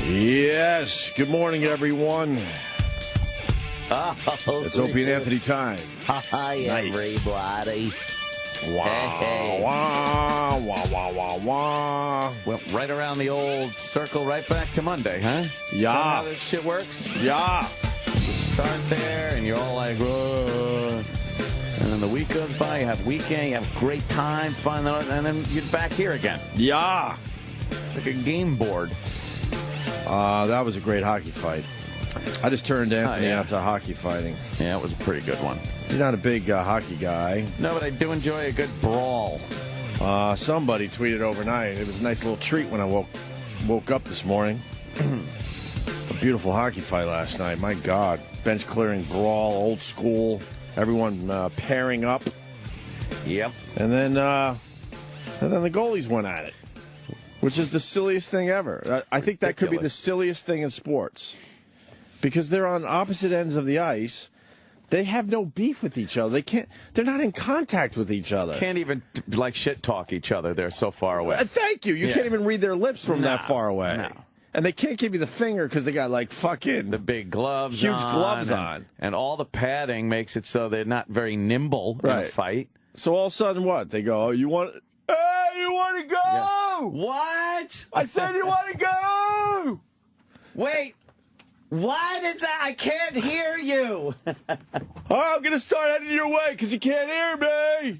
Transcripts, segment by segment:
Yes. Good morning, everyone. It's Opie and Anthony time. Hi, everybody. Wow. Hey. Wah, wah, wah, wah, wah. Went right around the old circle, right back to Monday, huh? Yeah. How this shit works? Yeah. You start there, and you're all like, whoa. And then the week goes by, you have weekend, you have a great time, fun, and then you're back here again. Yeah. It's like a game board. That was a great hockey fight. I just turned Anthony after hockey fighting. Yeah, it was a pretty good one. You're not a big hockey guy. No, but I do enjoy a good brawl. Somebody tweeted overnight. It was a nice little treat when I woke up this morning. A beautiful hockey fight last night. My God. Bench clearing brawl, old school. Everyone pairing up. Yep. And then the goalies went at it, which is the silliest thing ever. I think that could be the silliest thing in sports. Because they're on opposite ends of the ice. They have no beef with each other. They're not in contact with each other. Can't even, like, shit talk each other. They're so far away. Thank you. You can't even read their lips from that far away. No. And they can't give you the finger because they got, like, fucking the big gloves huge gloves on. And all the padding makes it so they're not very nimble in a fight. So all of a sudden, what? They go, you want to go? Yeah. What? I said you want to go. Wait. What is that? I can't hear you. I'm going to start heading your way because you can't hear me.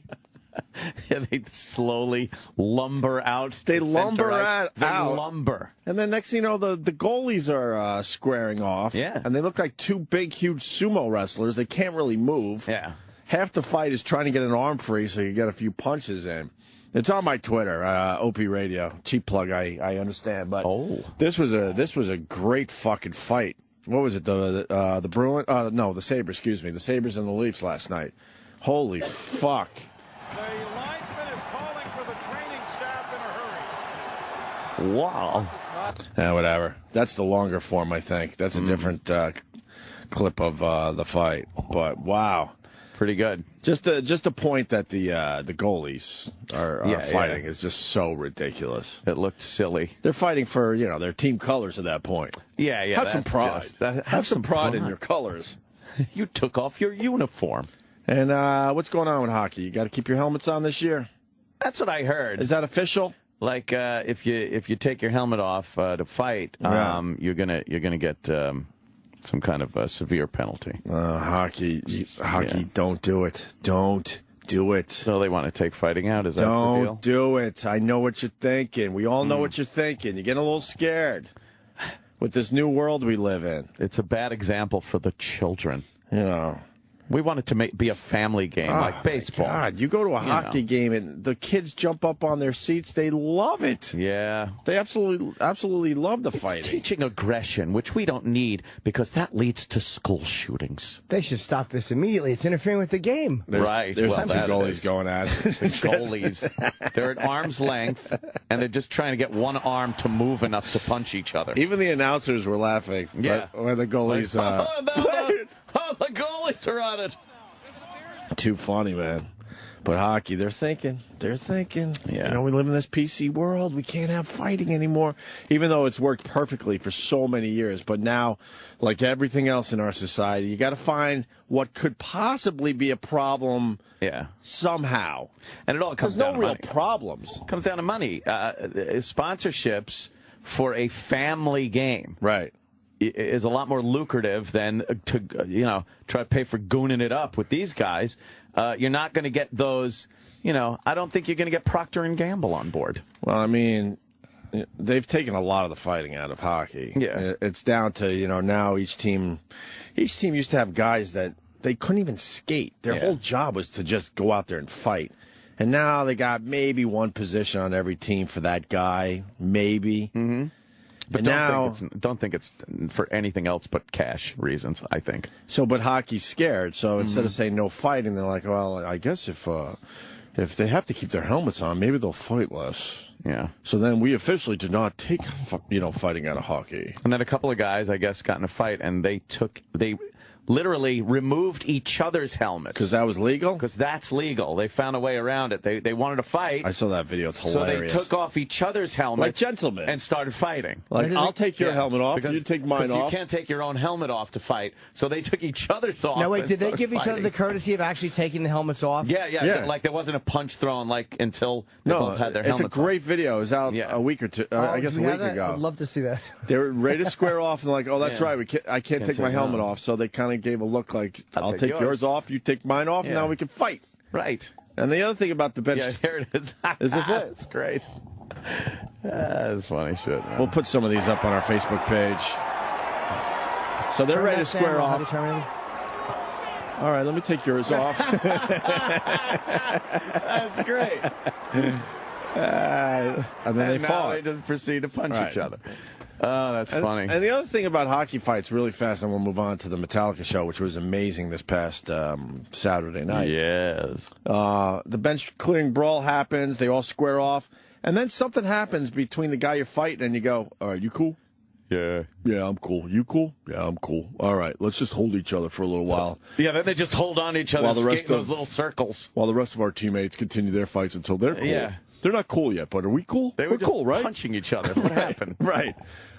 Yeah, they slowly lumber out. They lumber out. Lumber. And then next thing you know, the goalies are squaring off. Yeah. And they look like two big, huge sumo wrestlers. They can't really move. Yeah. Half the fight is trying to get an arm free so you get a few punches in. It's on my Twitter, Opie Radio. Cheap plug, I understand. But this was a great fucking fight. What was it? The Bruins? No, the Sabres. Excuse me, the Sabres and the Leafs last night. Holy fuck! The linesman is calling for the training staff in a hurry. Wow. Whatever. That's the longer form, I think. That's a different clip of the fight. But wow. Pretty good. Just a point that the goalies are fighting is just so ridiculous. It looked silly. They're fighting for their team colors at that point. Yeah. Have some pride. Have some pride in your colors. You took off your uniform. And what's going on with hockey? You got to keep your helmets on this year. That's what I heard. Is that official? Like if you take your helmet off to fight, you're gonna get some kind of severe penalty. Hockey, don't do it. Don't do it. So they want to take fighting out? Is that the deal? Don't do it. I know what you're thinking. We all know what you're thinking. You're getting a little scared with this new world we live in. It's a bad example for the children. We want it to be a family game, like baseball. God, you go to a hockey game and the kids jump up on their seats. They love it. Yeah. They absolutely love the fighting. It's teaching aggression, which we don't need because that leads to school shootings. They should stop this immediately. It's interfering with the game. There's two that goalies going at it. Goalies. They're at arm's length, and they're just trying to get one arm to move enough to punch each other. Even the announcers were laughing. Yeah. When the goalies... the goalies are on it. Too funny, man. But hockey, they're thinking. Yeah. We live in this PC world. We can't have fighting anymore. Even though it's worked perfectly for so many years. But now, like everything else in our society, you got to find what could possibly be a problem somehow. And it all comes down to real money. problems. It comes down to money. Sponsorships for a family game. Right. Is a lot more lucrative than to try to pay for gooning it up with these guys. You're not going to get those. I don't think you're going to get Procter and Gamble on board. Well, I mean, they've taken a lot of the fighting out of hockey. Yeah, it's down to now each team used to have guys that they couldn't even skate. Their whole job was to just go out there and fight. And now they got maybe one position on every team for that guy, maybe. Mm-hmm. But don't think it's for anything else but cash reasons, I think. So, but hockey's scared. So instead of saying no fighting, they're like, well, I guess if they have to keep their helmets on, maybe they'll fight less. Yeah. So then we officially did not take fighting out of hockey. And then a couple of guys, I guess, got in a fight, and they literally removed each other's helmets. Because that was legal? Because that's legal. They found a way around it. They wanted to fight. I saw that video. It's hilarious. So they took off each other's helmets. Like gentlemen. And started fighting. Like, I'll take your helmet off, because, you take mine off. You can't take your own helmet off to fight. So they took each other's off. Now, wait, did they give each other fighting. the courtesy of actually taking the helmets off? Yeah. Like, there wasn't a punch thrown, like, until they both had their helmets it's a great off. video. It was out a week or two, I guess a week ago. I'd love to see that. They were ready to square off, and like, oh, that's right, I can't take my helmet off. So they kind of gave a look like, I'll take yours off, you take mine off, and now we can fight. Right. And the other thing about the bench... Yeah, here it is. Is this it? It's great. That's funny shit, man. We'll put some of these up on our Facebook page. So they're ready to square off. All right, let me take yours off. That's great. And then they fought. They just proceed to punch each other. Oh, that's funny. And the other thing about hockey fights, really fast, and we'll move on to the Metallica show, which was amazing this past Saturday night. Yes. The bench clearing brawl happens. They all square off. And then something happens between the guy you're fighting, and you go, all right, you cool? Yeah. Yeah, I'm cool. You cool? Yeah, I'm cool. All right, let's just hold each other for a little while. Yeah, then they just hold on to each other While the and rest skate in those little circles. While the rest of our teammates continue their fights until they're cool. Yeah. They're not cool yet, but are we cool? They were We're cool, right? punching each other. What happened? Right.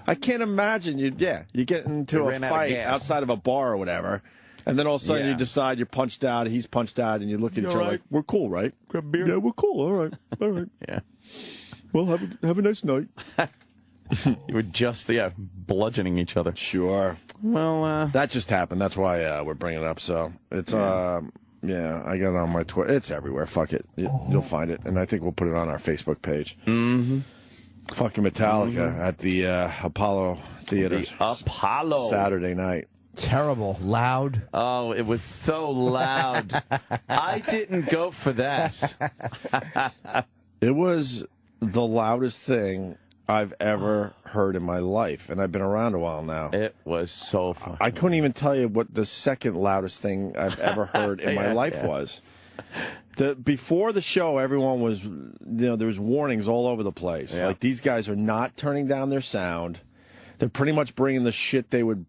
I can't imagine you get into a fight outside of a bar or whatever, and then all of a sudden you decide you're punched out, he's punched out, and you look at each other like, we're cool, right? Grab a beer. Yeah, we're cool. All right. All right. Yeah. Well, have a nice night. You were just, bludgeoning each other. Sure. Well, that just happened. That's why we're bringing it up. So it's, I got it on my Twitter. It's everywhere. Fuck it. You'll find it. And I think we'll put it on our Facebook page. Mm-hmm. Fucking Metallica at the Apollo Theater. The Apollo. Saturday night. Terrible. Loud. Oh, it was so loud. I didn't go for that. It was the loudest thing I've ever heard in my life, and I've been around a while now. It was so fun. I couldn't even tell you what the second loudest thing I've ever heard in my life was. Before the show, everyone was, there was warnings all over the place. Yeah. Like, these guys are not turning down their sound. They're pretty much bringing the shit they would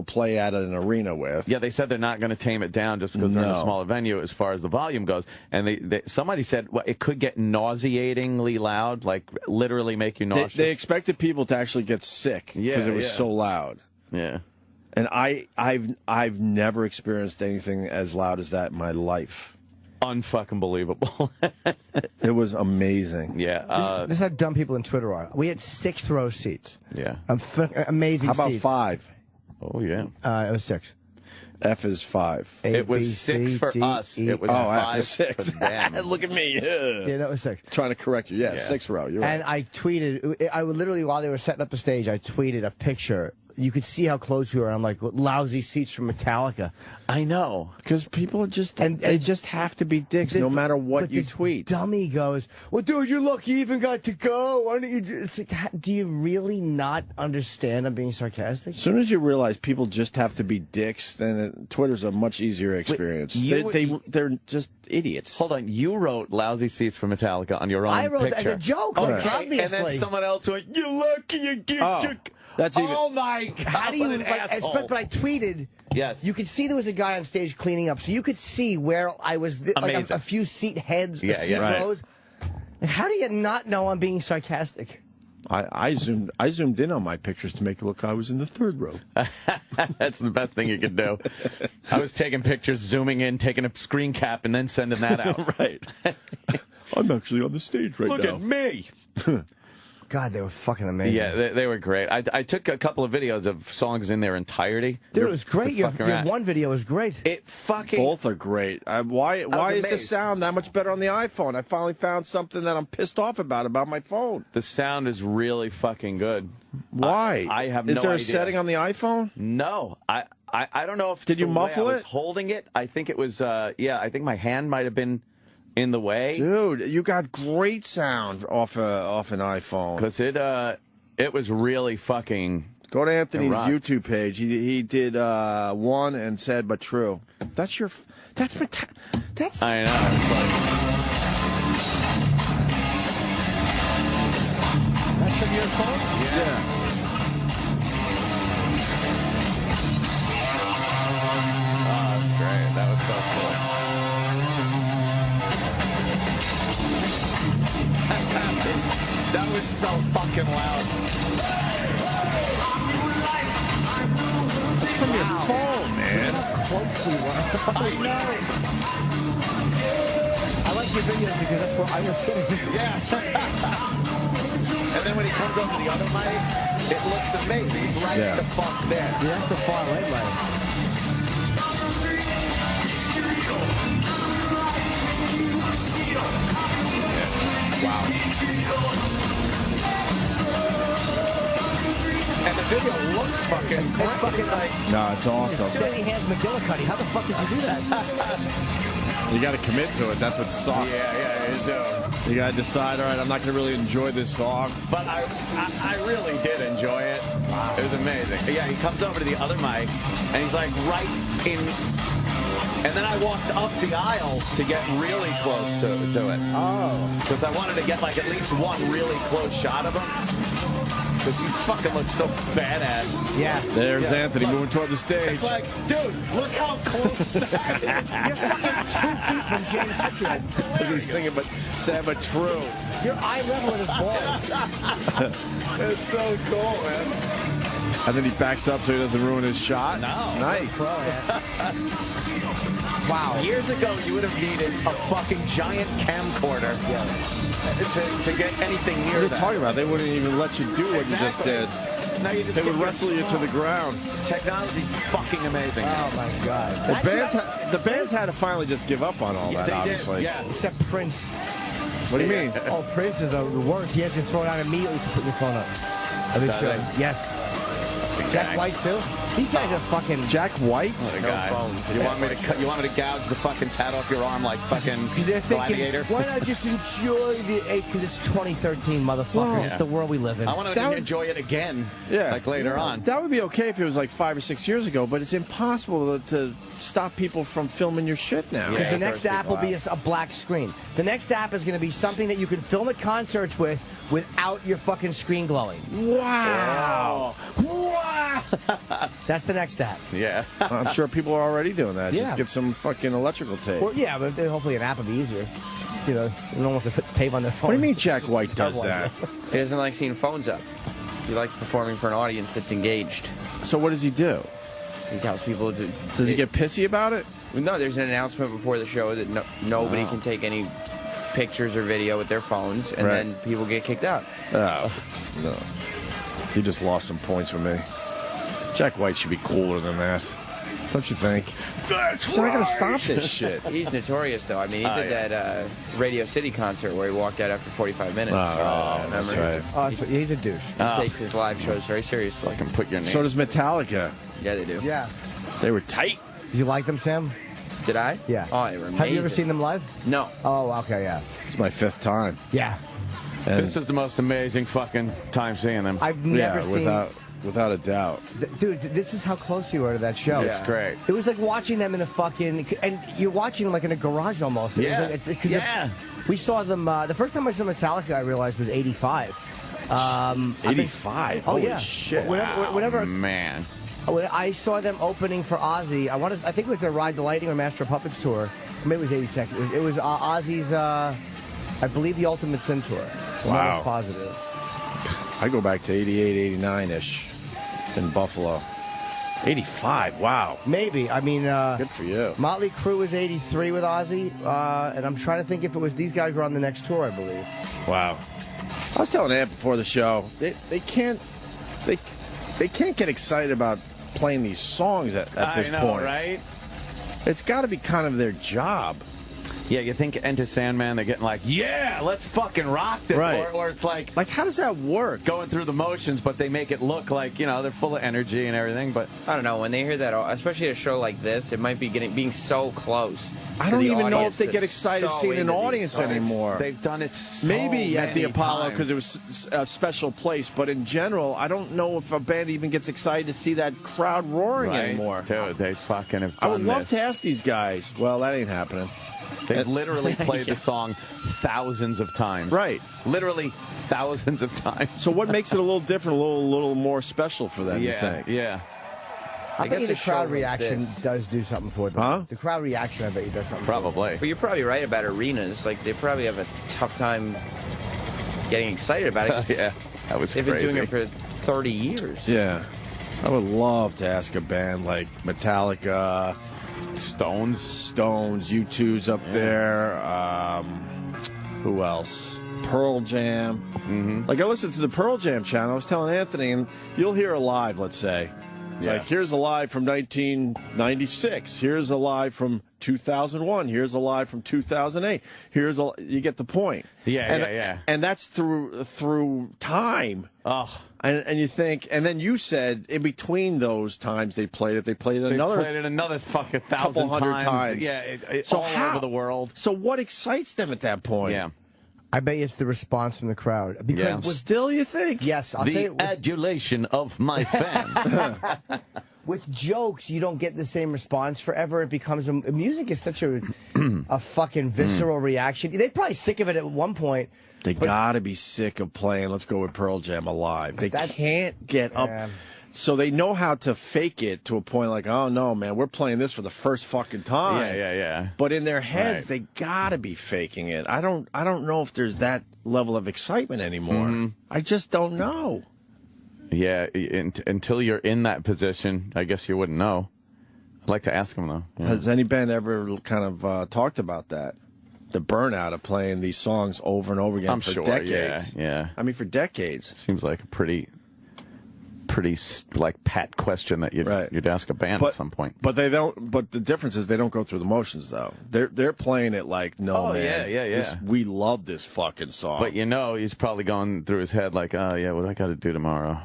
play at an arena with. Yeah, they said they're not going to tame it down just because they're in a smaller venue as far as the volume goes. And somebody said it could get nauseatingly loud, like literally make you nauseous. They expected people to actually get sick because it was so loud. Yeah. And I've never experienced anything as loud as that in my life. Unfucking believable. It was amazing. Yeah. This is how dumb people in Twitter are. We had 6th row seats. Yeah. Amazing seats. How about 5? Oh, yeah. It was 6. F is 5. It was 6 for us. It was 5 F is 6. for them. Look at me. Yeah, that was 6. Trying to correct you. Yeah, 6th row. You're right. And I tweeted, I would literally, while they were setting up the stage, I tweeted a picture. You could see how close we were. I'm like, lousy seats from Metallica. I know. Because people are just, they just have to be dicks no matter what you tweet. Dummy goes, well, dude, you're lucky you even got to go. Why don't you it's like, do you really not understand I'm being sarcastic? As soon as you realize people just have to be dicks, then Twitter's a much easier experience. They're just idiots. Hold on. You wrote lousy seats for Metallica on your own I wrote picture. as a joke, obviously. And then someone else went, you lucky you get That's even. Oh my God! How do you? But I tweeted. Yes. You could see there was a guy on stage cleaning up, so you could see where I was. Like a few seat heads, seat rows. Right. How do you not know I'm being sarcastic? I zoomed in on my pictures to make it look like I was in the 3rd row. That's the best thing you could do. I was taking pictures, zooming in, taking a screen cap, and then sending that out. Right. I'm actually on the stage right now. Look at me. God, they were fucking amazing. Yeah, they were great. I took a couple of videos of songs in their entirety. Dude, it was great. Your one video was great. Both are great. Why is the sound that much better on the iPhone? I finally found something that I'm pissed off about my phone. The sound is really fucking good. Why? I have no idea. Is there a setting on the iPhone? No. I don't know if Did you muffle I it? was holding it. I think it was, I think my hand might have been in the way. Dude, you got great sound off an iPhone. Because it was really fucking. Go to Anthony's YouTube page. He did one and said but true. That's I know. It's like, That's from your phone? yeah. That was so fucking loud. That's from your phone, man. How close we were. I know. I like your videos because that's where I was sitting. Yeah. And then when he comes over the other mic, it looks amazing. He's right the fuck there. Yeah, that's the far right mic. Wow. And the video looks fucking It's fucking like... No, it's awesome. Steady hands McGillicuddy. How the fuck did you do that? You got to commit to it. That's what sucks. Yeah, you do. You got to decide, all right, I'm not going to really enjoy this song. But I really did enjoy it. Wow. It was amazing. Yeah, he comes over to the other mic, and he's like right in... And then I walked up the aisle to get really close to it. Oh. Because I wanted to get like at least one really close shot of him. Because he fucking looks so badass. Yeah. There's Anthony moving toward the stage. It's like, dude, look how close that is. You're fucking 2 feet from James Hetfield. As he's singing, but Sam, but true. Your eye level at his balls. It's so cool, man. And then he backs up so he doesn't ruin his shot. No. Nice. Wow. Years ago, you would have needed a fucking giant camcorder to get anything near What are you that. talking about? They wouldn't even let you do what you just did. Now you just They would get your wrestle you to the ground. Technology's fucking amazing. Oh, my God. The bands had to finally just give up on all that, They did, obviously. yeah. Except Prince. What do you mean? Oh, Prince is the worst. He has to throw it out immediately for putting your phone up. Of his Does shows. he? Yes. Jack White, too? These guys are fucking... Jack White? What a No guy. phones. You want me to cut? You want me to gouge the fucking tat off your arm like fucking They're thinking, Gladiator? why not just enjoy the... Because it's 2013, motherfucker. Well, It's the world we live in. I want to enjoy it again. Yeah. Like later on. That would be okay if it was like 5 or 6 years ago, but it's impossible to stop people from filming your shit now. Because Yeah, the next app will be a black screen. The next app is going to be something that you can film at concerts with without your fucking screen glowing. Wow. Wow. That's the next app. Yeah. I'm sure people are already doing that. Yeah. Just get some fucking electrical tape. Well, yeah, but then hopefully an app will be easier. You know, no one wants to put tape on their phone. What do you mean Jack White does that? He doesn't like seeing phones up. He likes performing for an audience that's engaged. So what does he do? He tells people to... Does he get pissy about it? No, there's an announcement before the show that nobody can take any pictures or video with their phones, and then people get kicked out. Oh, no. He just lost some points for me. Jack White should be cooler than that. Don't you think? He's not going to stop this shit. He's notorious, though. I mean, he did that Radio City concert where he walked out after 45 minutes. That's right. Oh, so he's a douche. He takes his live shows very seriously. I can put your name. So does Metallica. Yeah, they do. Yeah. They were tight. Did you like them, Sam? Did I? Yeah. Oh, they were amazing. Have you ever seen them live? No. Oh, okay, yeah. It's my 5th time. Yeah. And This is the most amazing fucking time seeing them. I've never seen... without a doubt. Dude, this is how close you are to that show. It's great. It was like watching them in a fucking... And you're watching them like in a garage almost. It Yeah. was like, we saw them... the first time I saw Metallica, I realized, was 85. 85? Oh, Holy yeah. shit. Whenever Man. when I saw them opening for Ozzy, I think it was their Ride the Lightning or Master of Puppets tour. Maybe it was 86. It was Ozzy's, I believe, The Ultimate Sin tour. I'm almost positive. I go back to 88, 89-ish in Buffalo. 85, wow. Maybe. I mean... Good for you. Motley Crue was 83 with Ozzy, and I'm trying to think if it was these guys were on the next tour, I believe. Wow. I was telling Ant before the show, they can't get excited about playing these songs at this point. Right? It's got to be kind of their job. Yeah, you think Enter Sandman, they're getting like, yeah, let's fucking rock this. Right. Or it's like how does that work? going through the motions, but they make it look like, you know, they're full of energy and everything. But I don't know. When they hear that, especially at a show like this, it might be being so close. I don't even know if they get excited seeing an audience anymore. They've done it so Maybe at the many Apollo times. because it was a special place, but in general, I don't know if a band even gets excited to see that crowd roaring anymore. Dude, they fucking have I done would love this. to ask these guys. Well, that ain't happening. They've literally played the song thousands of times. Right. Literally thousands of times. So what makes it a little different, a little more special for them, you Yeah, think? yeah. I bet guess you the a show crowd like reaction this- does do something for them. Huh? The crowd reaction, I bet you, does something for them. Probably. But you're probably right about arenas. Like, they probably have a tough time getting excited about it. Yeah, that was They've crazy. been doing it for 30 years. Yeah. I would love to ask a band like Metallica, Stones, U2's up there. Who else? Pearl Jam. Like, I listened to the Pearl Jam channel. I was telling Anthony, and you'll hear a live, let's say. It's like, here's a live from 1996. Here's a live from 2001. Here's a live from 2008. You get the point. Yeah. And that's through time. Oh. And you think, and then you said in between those times they played it another fucking couple hundred times. Yeah, it's So all over the world. So what excites them at that point? Yeah. I bet you it's the response from the crowd. Because Still, you think? yes, I'll tell The you, adulation of my fans. with jokes, you don't get the same response forever. It becomes music is such a fucking visceral reaction. They're probably sick of it at one point. They gotta be sick of playing. Let's go with Pearl Jam alive. They can't get up. So they know how to fake it to a point like, oh no, man, we're playing this for the first fucking time. Yeah. But in their heads, they gotta be faking it. I don't know if there's that level of excitement anymore. I just don't know. Yeah, until you're in that position, I guess you wouldn't know. I'd like to ask them though. Yeah. Has any band ever kind of talked about that? The burnout of playing these songs over and over again for decades. Yeah. I mean, for decades. Seems like a pretty like pat question that you'd ask a band at some point. But they don't. But the difference is they don't go through the motions though. They're playing it like, no, man. Yeah. We love this fucking song. But he's probably going through his head like, oh yeah, what do I got to do tomorrow?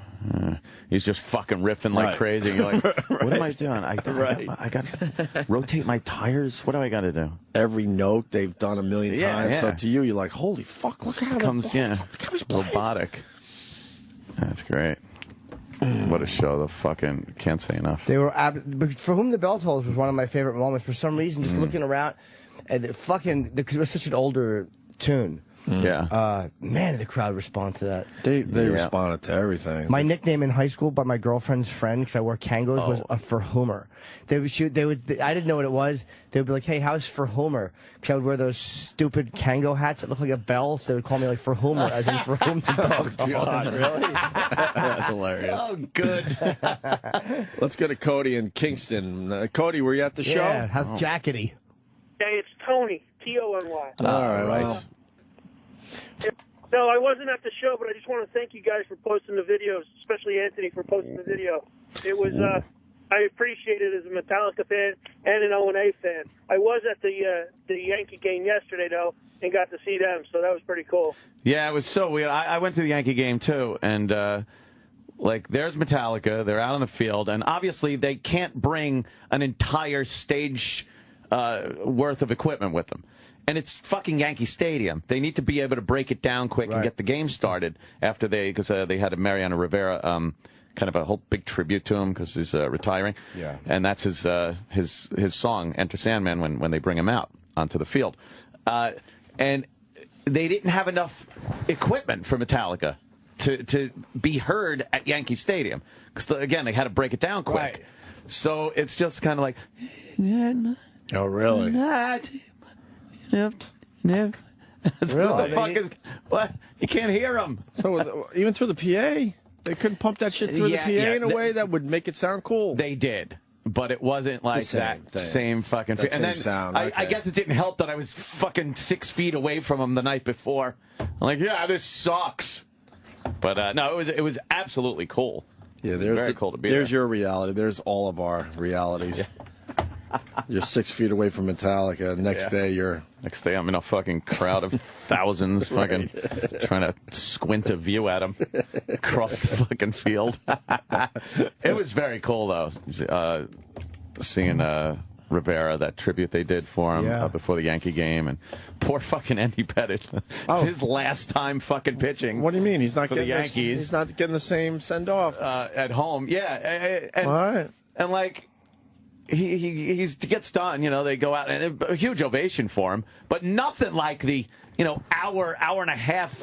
He's just fucking riffing like crazy. And you're like, what am I doing? I got to rotate my tires. What do I got to do? Every note they've done a million times. So to you, you're like, holy fuck! Look how it comes. Robotic. That's great. What a show! The fucking can't say enough. They were, but For Whom the Bell Tolls was one of my favorite moments. For some reason, just looking around, and because it was such an older tune. Yeah. Man, the crowd respond to that. They responded to everything. My nickname in high school by my girlfriend's friend, because I wore Kangos, was a For Whomer. I didn't know what it was. They would be like, hey, how's For Whomer? Because I would wear those stupid Kango hats that look like a bell, so they would call me like For Whomer, as in For Whom the Bell Tolls. Oh, God, really? That's hilarious. Oh, good. Let's go to Cody in Kingston. Cody, were you at the show? Yeah, how's Jackety? Hey, it's Tony, T-O-N-Y. All right. No, I wasn't at the show, but I just want to thank you guys for posting the videos, especially Anthony for posting the video. It was, I appreciate it as a Metallica fan and an O&A fan. I was at the Yankee game yesterday, though, and got to see them, so that was pretty cool. Yeah, it was so weird. I went to the Yankee game, too, and, there's Metallica. They're out on the field, and obviously they can't bring an entire stage worth of equipment with them. And it's fucking Yankee Stadium. They need to be able to break it down quick and get the game started after because they had a Mariano Rivera kind of a whole big tribute to him because he's retiring. Yeah. And that's his song, Enter Sandman, when they bring him out onto the field. And they didn't have enough equipment for Metallica to be heard at Yankee Stadium. Because, again, they had to break it down quick. Right. So it's just kind of like... Oh, really? Really? What? You can't hear them. So even through the PA, they couldn't pump that shit through the PA in a way that would make it sound cool. They did, but it wasn't like that same fucking sound. I guess it didn't help that I was fucking 6 feet away from them the night before. I'm like, yeah, this sucks. But no, it was absolutely cool. Yeah, there's very cool to be there's there. your reality. There's all of our realities. Yeah. You're 6 feet away from Metallica. Next day I'm in a fucking crowd of thousands, fucking trying to squint a view at them across the fucking field. It was very cool though, seeing Rivera, that tribute they did for him before the Yankee game, and poor fucking Andy Pettit. It's his last time fucking pitching. What do you mean? He's not getting the Yankees. He's not getting the same send off at home. Yeah, and, all right, and like. He gets done, they go out, and a huge ovation for him, but nothing like the, hour and a half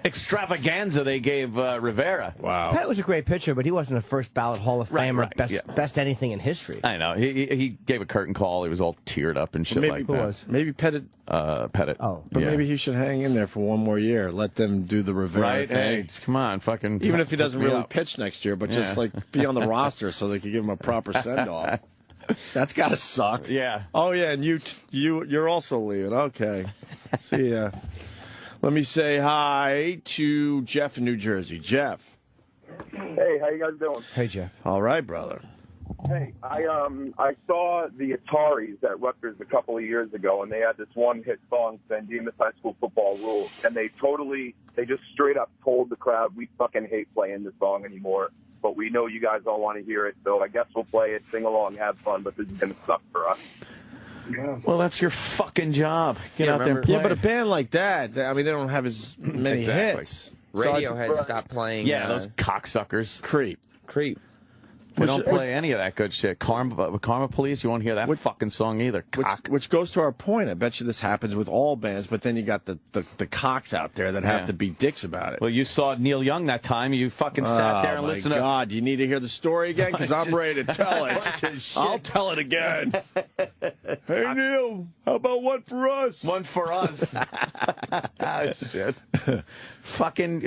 extravaganza they gave Rivera. Wow. Pat was a great pitcher, but he wasn't a first ballot Hall of Famer, right, best anything in history. I know. He gave a curtain call. He was all teared up and shit like that. Maybe Pettit. Pettit. Oh. But yeah. maybe he should hang in there for one more year. Let them do the Rivera thing. Hey, come on, fucking. Even if he doesn't me really up. pitch next year, but just like be on the roster so they could give him a proper send off. That's gotta suck. Yeah. Oh yeah, and you're also leaving. Okay. See ya. Let me say hi to Jeff in New Jersey. Jeff. Hey, how you guys doing? Hey, Jeff. All right, brother. Hey, I saw the Ataris at Rutgers a couple of years ago, and they had this one hit song, San Dimas High School Football Rules, and they just straight up told the crowd, we fucking hate playing this song anymore, but we know you guys all want to hear it, so I guess we'll play it, sing along, have fun, but this is going to suck for us. Yeah. Well, that's your fucking job. Get out there and play. Yeah, but a band like that, I mean, they don't have as many hits. Radiohead stopped playing. Yeah, those cocksuckers. Creep. They don't play any of that good shit. Karma Police, you won't hear that fucking song either. Which goes to our point. I bet you this happens with all bands, but then you got the cocks out there that have to be dicks about it. Well, you saw Neil Young that time. You fucking sat there and listened to... Oh, my God. You need to hear the story again? Because I'm ready to tell it. I'll tell it again. Hey, Neil, how about one for us? One for us. Oh, shit. Fucking...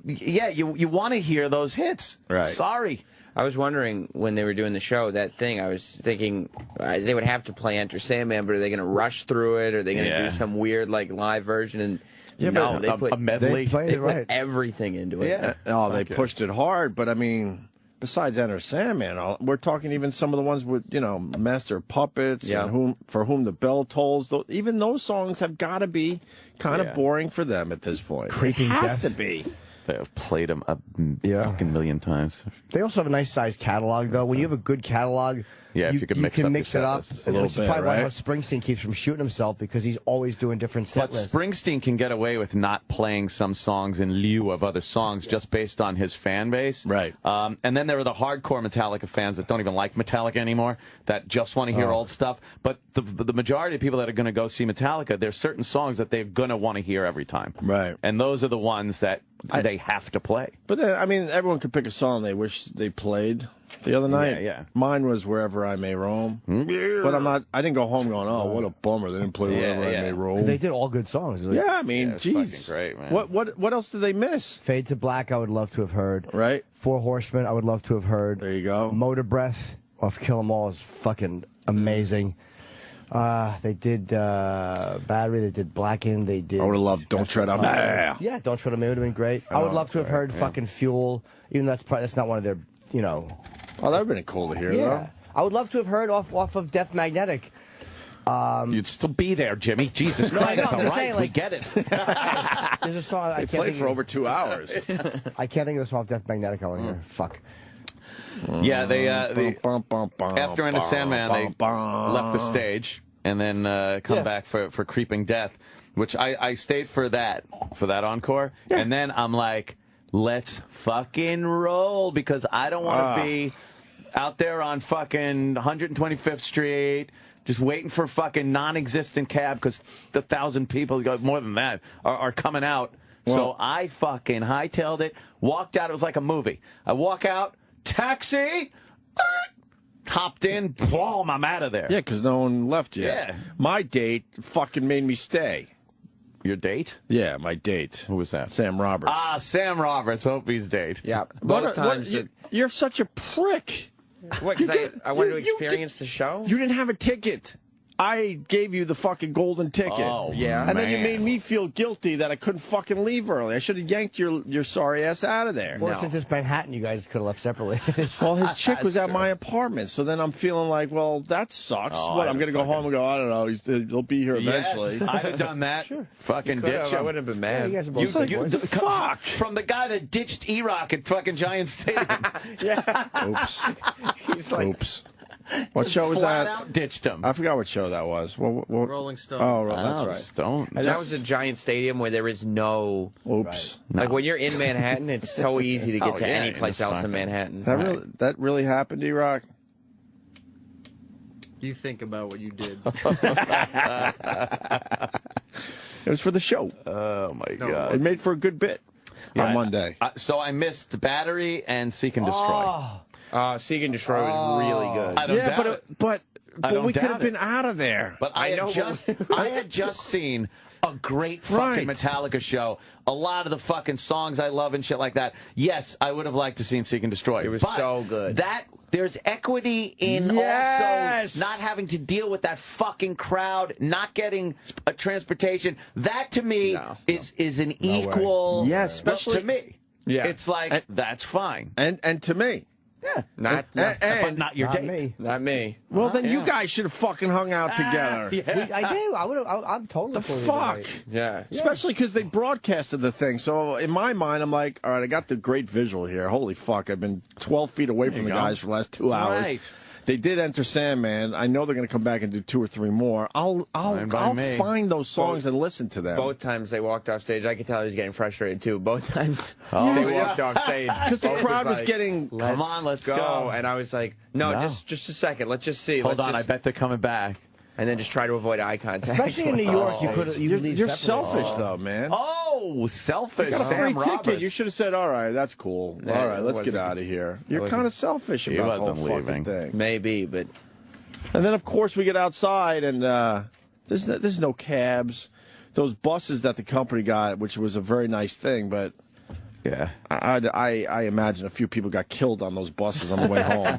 yeah, you want to hear those hits. Right. Sorry. I was wondering when they were doing the show, that thing, I was thinking they would have to play Enter Sandman, but are they going to rush through it? Or are they going to do some weird live version? And no, they put a medley. They put everything into it. Yeah. Oh, they pushed it hard, but I mean, besides Enter Sandman, we're talking even some of the ones with, Master of Puppets and For Whom the Bell Tolls. Even those songs have got to be kind of boring for them at this point. Creeping It has Death. to be. They have played them a fucking million times. They also have a nice sized catalog, though. When you have a good catalog, if you can mix it your up. set lists a little Which is bit, probably why right? Springsteen keeps from shooting himself, because he's always doing different set But lists. Springsteen can get away with not playing some songs in lieu of other songs just based on his fan base. Right. And then there are the hardcore Metallica fans that don't even like Metallica anymore, that just want to hear old stuff. But the majority of people that are going to go see Metallica, there's certain songs that they're going to want to hear every time. Right. And those are the ones that they have to play. But then, I mean, everyone could pick a song they wish they played the other night. Yeah. Mine was Wherever I May Roam. But I didn't go home going, oh, what a bummer. They didn't play Wherever I May Roam. They did all good songs. Yeah, I mean, it's geez. fucking great, man. What else did they miss? Fade to Black, I would love to have heard. Right. Four Horsemen, I would love to have heard. There you go. Motor Breath off Kill 'Em All is fucking amazing. They did Battery, they did Blackened, they did... I would have loved Don't Tread on Me. Yeah, Don't Tread on Me would have been great. I would love to have heard fucking Fuel, even though that's not one of their, Oh, that would have been cool to hear, Yeah. though. I would love to have heard off of Death Magnetic. You'd still be there, Jimmy. Jesus I Christ. know, I'm All just right, saying, we like- get it. There's a song I They can't played think for of. over 2 hours. I can't think of the song off Death Magnetic I want to hear. Fuck. Yeah, they After after Enter Sandman, they left the stage and then come back for Creeping Death, which I stayed for that encore. Yeah. And then I'm like, let's fucking roll, because I don't want to be out there on fucking 125th Street just waiting for fucking non-existent cab, because the 1,000 people, more than that, are coming out. Well, so I fucking hightailed it, walked out. It was like a movie. I walk out, taxi, hopped in, boom, I'm out of there. Yeah, because no one left yet. Yeah. My date fucking made me stay. Your date? Yeah, my date. Who was that? Sam Roberts. Ah, Sam Roberts, Opie's date. Yeah, both times. You're such a prick. What, because I wanted to experience the show? You didn't have a ticket. I gave you the fucking golden ticket. Oh, yeah. And then you man. made me feel guilty that I couldn't fucking leave early. I should have yanked your sorry ass out of there. Well, since it's Manhattan, you guys could have left separately. Well, his chick was at true. my apartment, so then I'm feeling like, well, that sucks. Oh, What, I I'm going to go home and go, I don't know, he'll be here eventually. Yes, I'd have done that. Sure. Fucking ditch him. I wouldn't have been mad. You guys are both good boys. Fuck! From the guy that ditched E-Rock at fucking Giant Stadium. Oops. He's like, Oops. What show was Flat that? out ditched him. I forgot what show that was. What? Rolling Stone. Oh, that's Oh, right. Stones. and that was a Giant Stadium where there is no... Oops. Like, when you're in Manhattan, it's so easy to get to any place else in Manhattan. That really happened, E-Rock? You think about what you did. It was for the show. Oh, my God. It made for a good bit. on Monday. So I missed Battery and Seek and Destroy. Seek and Destroy was really good. I don't doubt it. But we could have been it. out of there. But I had just seen a great fucking Metallica show. A lot of the fucking songs I love and shit like that. Yes, I would have liked to see Seek and Destroy. It was so good. There's equity in also not having to deal with that fucking crowd, not getting a transportation. That to me is an equal. Yes, especially to me. Yeah, it's like that's fine. And to me. Yeah, but not your date. Me. Not me. Well, then you guys should have fucking hung out together. I do. I'm totally. The fuck. Yeah. Especially because they broadcasted the thing. So in my mind, I'm like, all right, I got the great visual here. Holy fuck! I've been 12 feet away from the guys for the last 2 hours. Right. They did Enter Sandman. I know they're going to come back and do 2 or 3 more. I'll find those songs and listen to them. Both times they walked off stage, I could tell he was getting frustrated too. Both times they walked off stage because the crowd was getting. Come on, let's go. And I was like, no. just a second. Let's just see. Hold on, I bet they're coming back. And then just try to avoid eye contact. Especially in New York, You're selfish though, man. Oh, selfish. You got a free Sam ticket. Roberts. You should have said, all right, that's cool. All right, let's get out of here. You're kind of selfish about the whole fucking thing. Maybe, but. And then, of course, we get outside, and there's no cabs. Those buses that the company got, which was a very nice thing, but yeah, I imagine a few people got killed on those buses on the way home.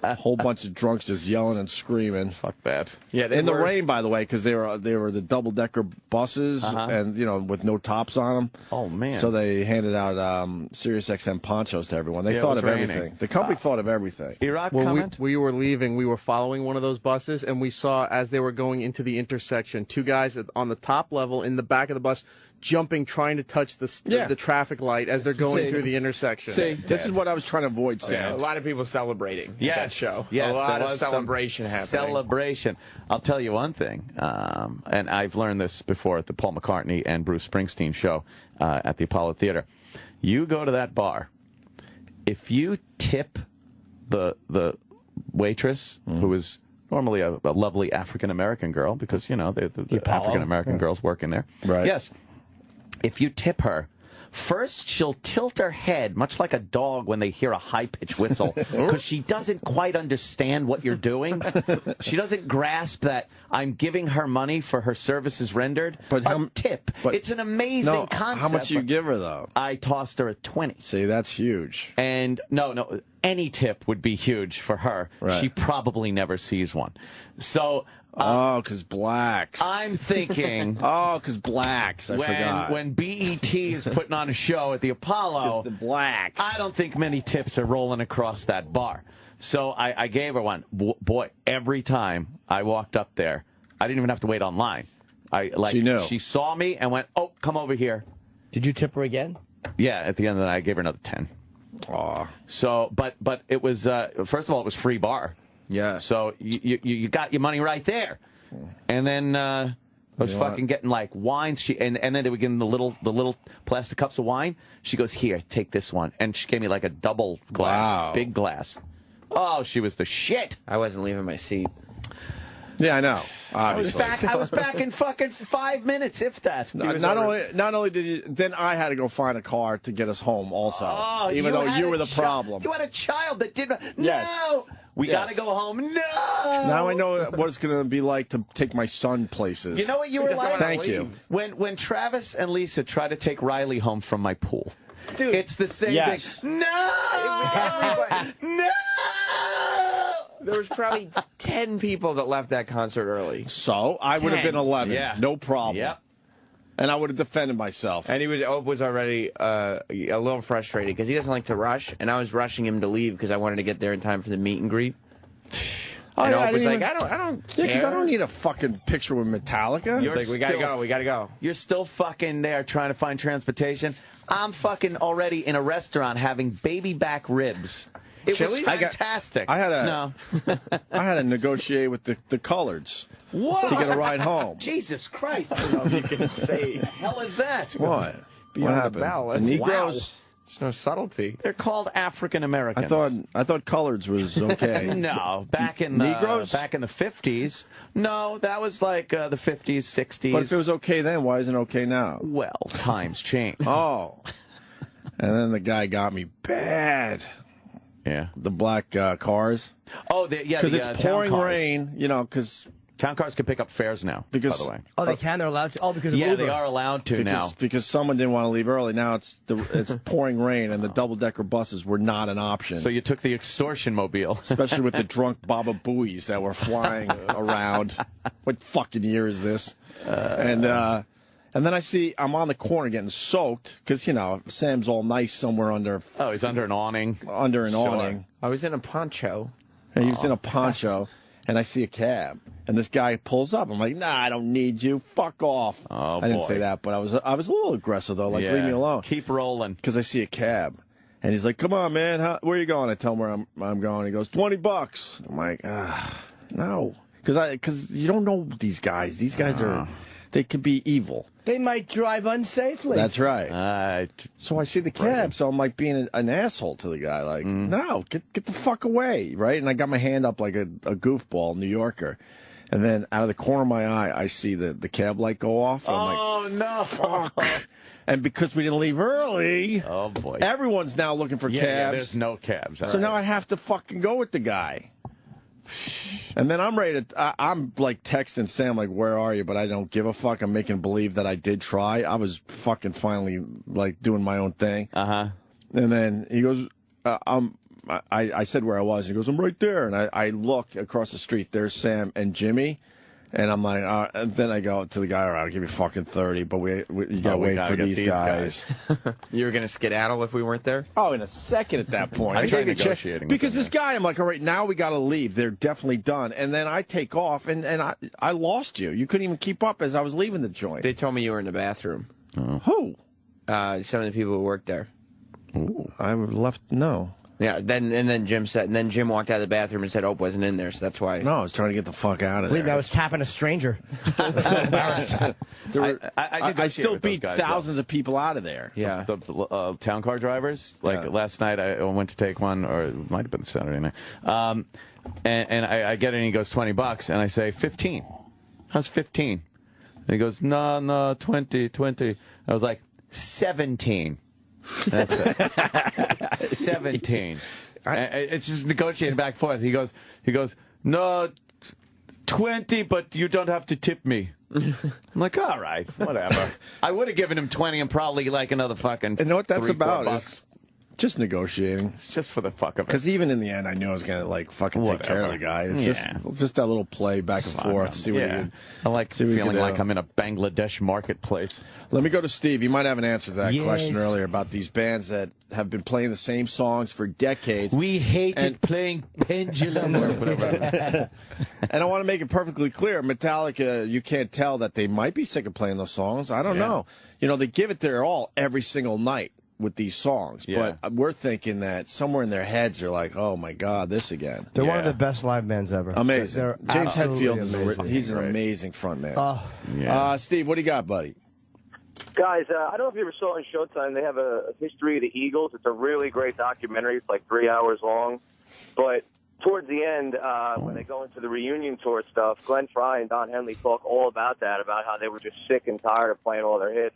A whole bunch of drunks just yelling and screaming. Fuck that. Yeah, in the rain, by the way, because they were the double-decker buses, and with no tops on them. Oh man! So they handed out Sirius XM ponchos to everyone. They thought of everything. The company thought of everything. Iraq comment? We were leaving. We were following one of those buses, and we saw as they were going into the intersection, 2 guys on the top level in the back of the bus. Jumping, trying to touch the traffic light as they're going through the intersection. See, this is what I was trying to avoid, Sam. A lot of people celebrating that show. Yes, a lot of celebration happening. Celebration. I'll tell you one thing, and I've learned this before at the Paul McCartney and Bruce Springsteen show at the Apollo Theater. You go to that bar, if you tip the waitress, who is normally a lovely African-American girl, because, the African-American girls working there. Right. Yes. If you tip her, first she'll tilt her head, much like a dog when they hear a high-pitched whistle, because she doesn't quite understand what you're doing. She doesn't grasp that I'm giving her money for her services rendered. But tip. It's an amazing concept. How much do you give her, though? I tossed her a 20. See, that's huge. And no, any tip would be huge for her. Right. She probably never sees one. So... because blacks. I'm thinking... because blacks. I forgot. When BET is putting on a show at the Apollo... the blacks. I don't think many tips are rolling across that bar. So I gave her one. Boy, every time I walked up there, I didn't even have to wait online. She knew. She saw me and went, oh, come over here. Did you tip her again? Yeah, at the end of the night, I gave her another 10. Aw. So, but it was, first of all, it was free bar. Yeah. So you got your money right there, and then I was fucking getting like wines. And then they would give them the little plastic cups of wine. She goes, here, take this one, and she gave me like a double glass, big glass. Oh, she was the shit. I wasn't leaving my seat. Yeah, I know. Obviously. I was back in fucking 5 minutes, if that. Not only did you, then I had to go find a car to get us home also, even though you were the problem. You had a child that didn't. Yes. No. We got to go home. No. Now I know what it's going to be like to take my son places. You know what you were like? Thank you. When Travis and Lisa try to take Riley home from my pool. Dude, it's the same thing. No. No. There was probably 10 people that left that concert early. So I would have been 11. Yeah. No problem. Yep. And I would have defended myself. And Ope was already a little frustrated because he doesn't like to rush, and I was rushing him to leave because I wanted to get there in time for the meet and greet. And Ope was like, I don't care. Because I don't need a fucking picture with Metallica. He's like, we gotta go. You're still fucking there trying to find transportation. I'm fucking already in a restaurant having baby back ribs. It was fantastic. I had to negotiate with the coloreds. What? To get a ride home. Jesus Christ. I don't know if you can say. What the hell is that? What? Beyond what happened? The bell. The Negroes? Wow. There's no subtlety. They're called African Americans. I thought coloreds was okay. No, back in Negroes? Back in the 50s. No, that was like the 50s, 60s. But if it was okay then, why isn't it okay now? Well, times change. Oh. And then the guy got me bad. Yeah. The black cars. Oh, yeah. Because it's pouring rain, you know, because... Town cars can pick up fares now, by the way. Oh, they can? They're allowed to? Oh, because of Uber. Yeah, they are allowed to now. Because someone didn't want to leave early. Now it's pouring rain, and the double-decker buses were not an option. So you took the extortion mobile. Especially with the drunk Baba Booies that were flying around. What fucking year is this? And then I see I'm on the corner getting soaked because, you know, Sam's all nice somewhere under... Oh, he's under an awning. Under an awning. I was in a poncho. And he was in a poncho, and I see a cab. And this guy pulls up. I'm like, nah, I don't need you. Fuck off. Oh, I didn't say that, but I was a little aggressive, though. Like, leave me alone. Keep rolling. Because I see a cab. And he's like, come on, man. Where are you going? I tell him where I'm going. He goes, $20. I'm like, no. Because you don't know these guys. These guys they could be evil. They might drive unsafely. That's right. So I see the cab, so I'm like being an asshole to the guy. Like, no, get the fuck away, right? And I got my hand up like a goofball New Yorker. And then out of the corner of my eye, I see the cab light go off. And I'm like, no. Fuck. And because we didn't leave early, oh boy, everyone's now looking for cabs. Yeah, there's no cabs. So now I have to fucking go with the guy. And then I'm ready to, I'm like texting Sam, like, where are you? But I don't give a fuck. I'm making believe that I did try. I was fucking finally, like, doing my own thing. And then he goes, I said where I was. He goes, I'm right there. And I look across the street. There's Sam and Jimmy. And I'm like, and then I go to the guy, all right, I'll give you fucking 30, but you gotta wait for these guys. You were gonna skedaddle if we weren't there? Oh, in a second at that point. I gave tried negotiating because this guy, I'm like, all right, now we gotta leave. They're definitely done. And then I take off, and I lost you. You couldn't even keep up as I was leaving the joint. They told me you were in the bathroom. Who? Some of the people who worked there. Ooh, I would have left. No. Yeah, then Jim said, and then Jim walked out of the bathroom and said Opie wasn't in there, so that's why. No, I was trying to get the fuck out of there. Wait, I was tapping a stranger. I still beat thousands of people out of there. Yeah. The town car drivers. Like last night, I went to take one, or it might have been Saturday night. And I get it, and he goes, $20, and I say 15. How's 15? And he goes, no, 20. I was like, 17. That's it. 17. It's just negotiating back and forth. He goes, no, 20, but you don't have to tip me. I'm like, all right, whatever. I would have given him 20 and probably like another fucking. And you know what that's about? $3-4. Just negotiating. It's just for the fuck of it. Because even in the end, I knew I was going to, like, fucking take care of the guy. It's just that little play back and forth. See what I like feeling like I'm in a Bangladesh marketplace. Let me go to Steve. You might have an answer to that question earlier about these bands that have been playing the same songs for decades. We hated playing Pendulum or whatever. And I want to make it perfectly clear. Metallica, you can't tell that they might be sick of playing those songs. I don't know. You know, they give it their all every single night with these songs, but we're thinking that somewhere in their heads they're like, oh my god, this again. They're one of the best live bands ever. Amazing. James Hetfield he's an amazing front man. Steve, what do you got, buddy? Guys, I don't know if you ever saw it on Showtime. They have a history of the Eagles. It's a really great documentary. It's like 3 hours long. But towards the end, when they go into the reunion tour stuff, Glenn Frey and Don Henley talk all about that, about how they were just sick and tired of playing all their hits.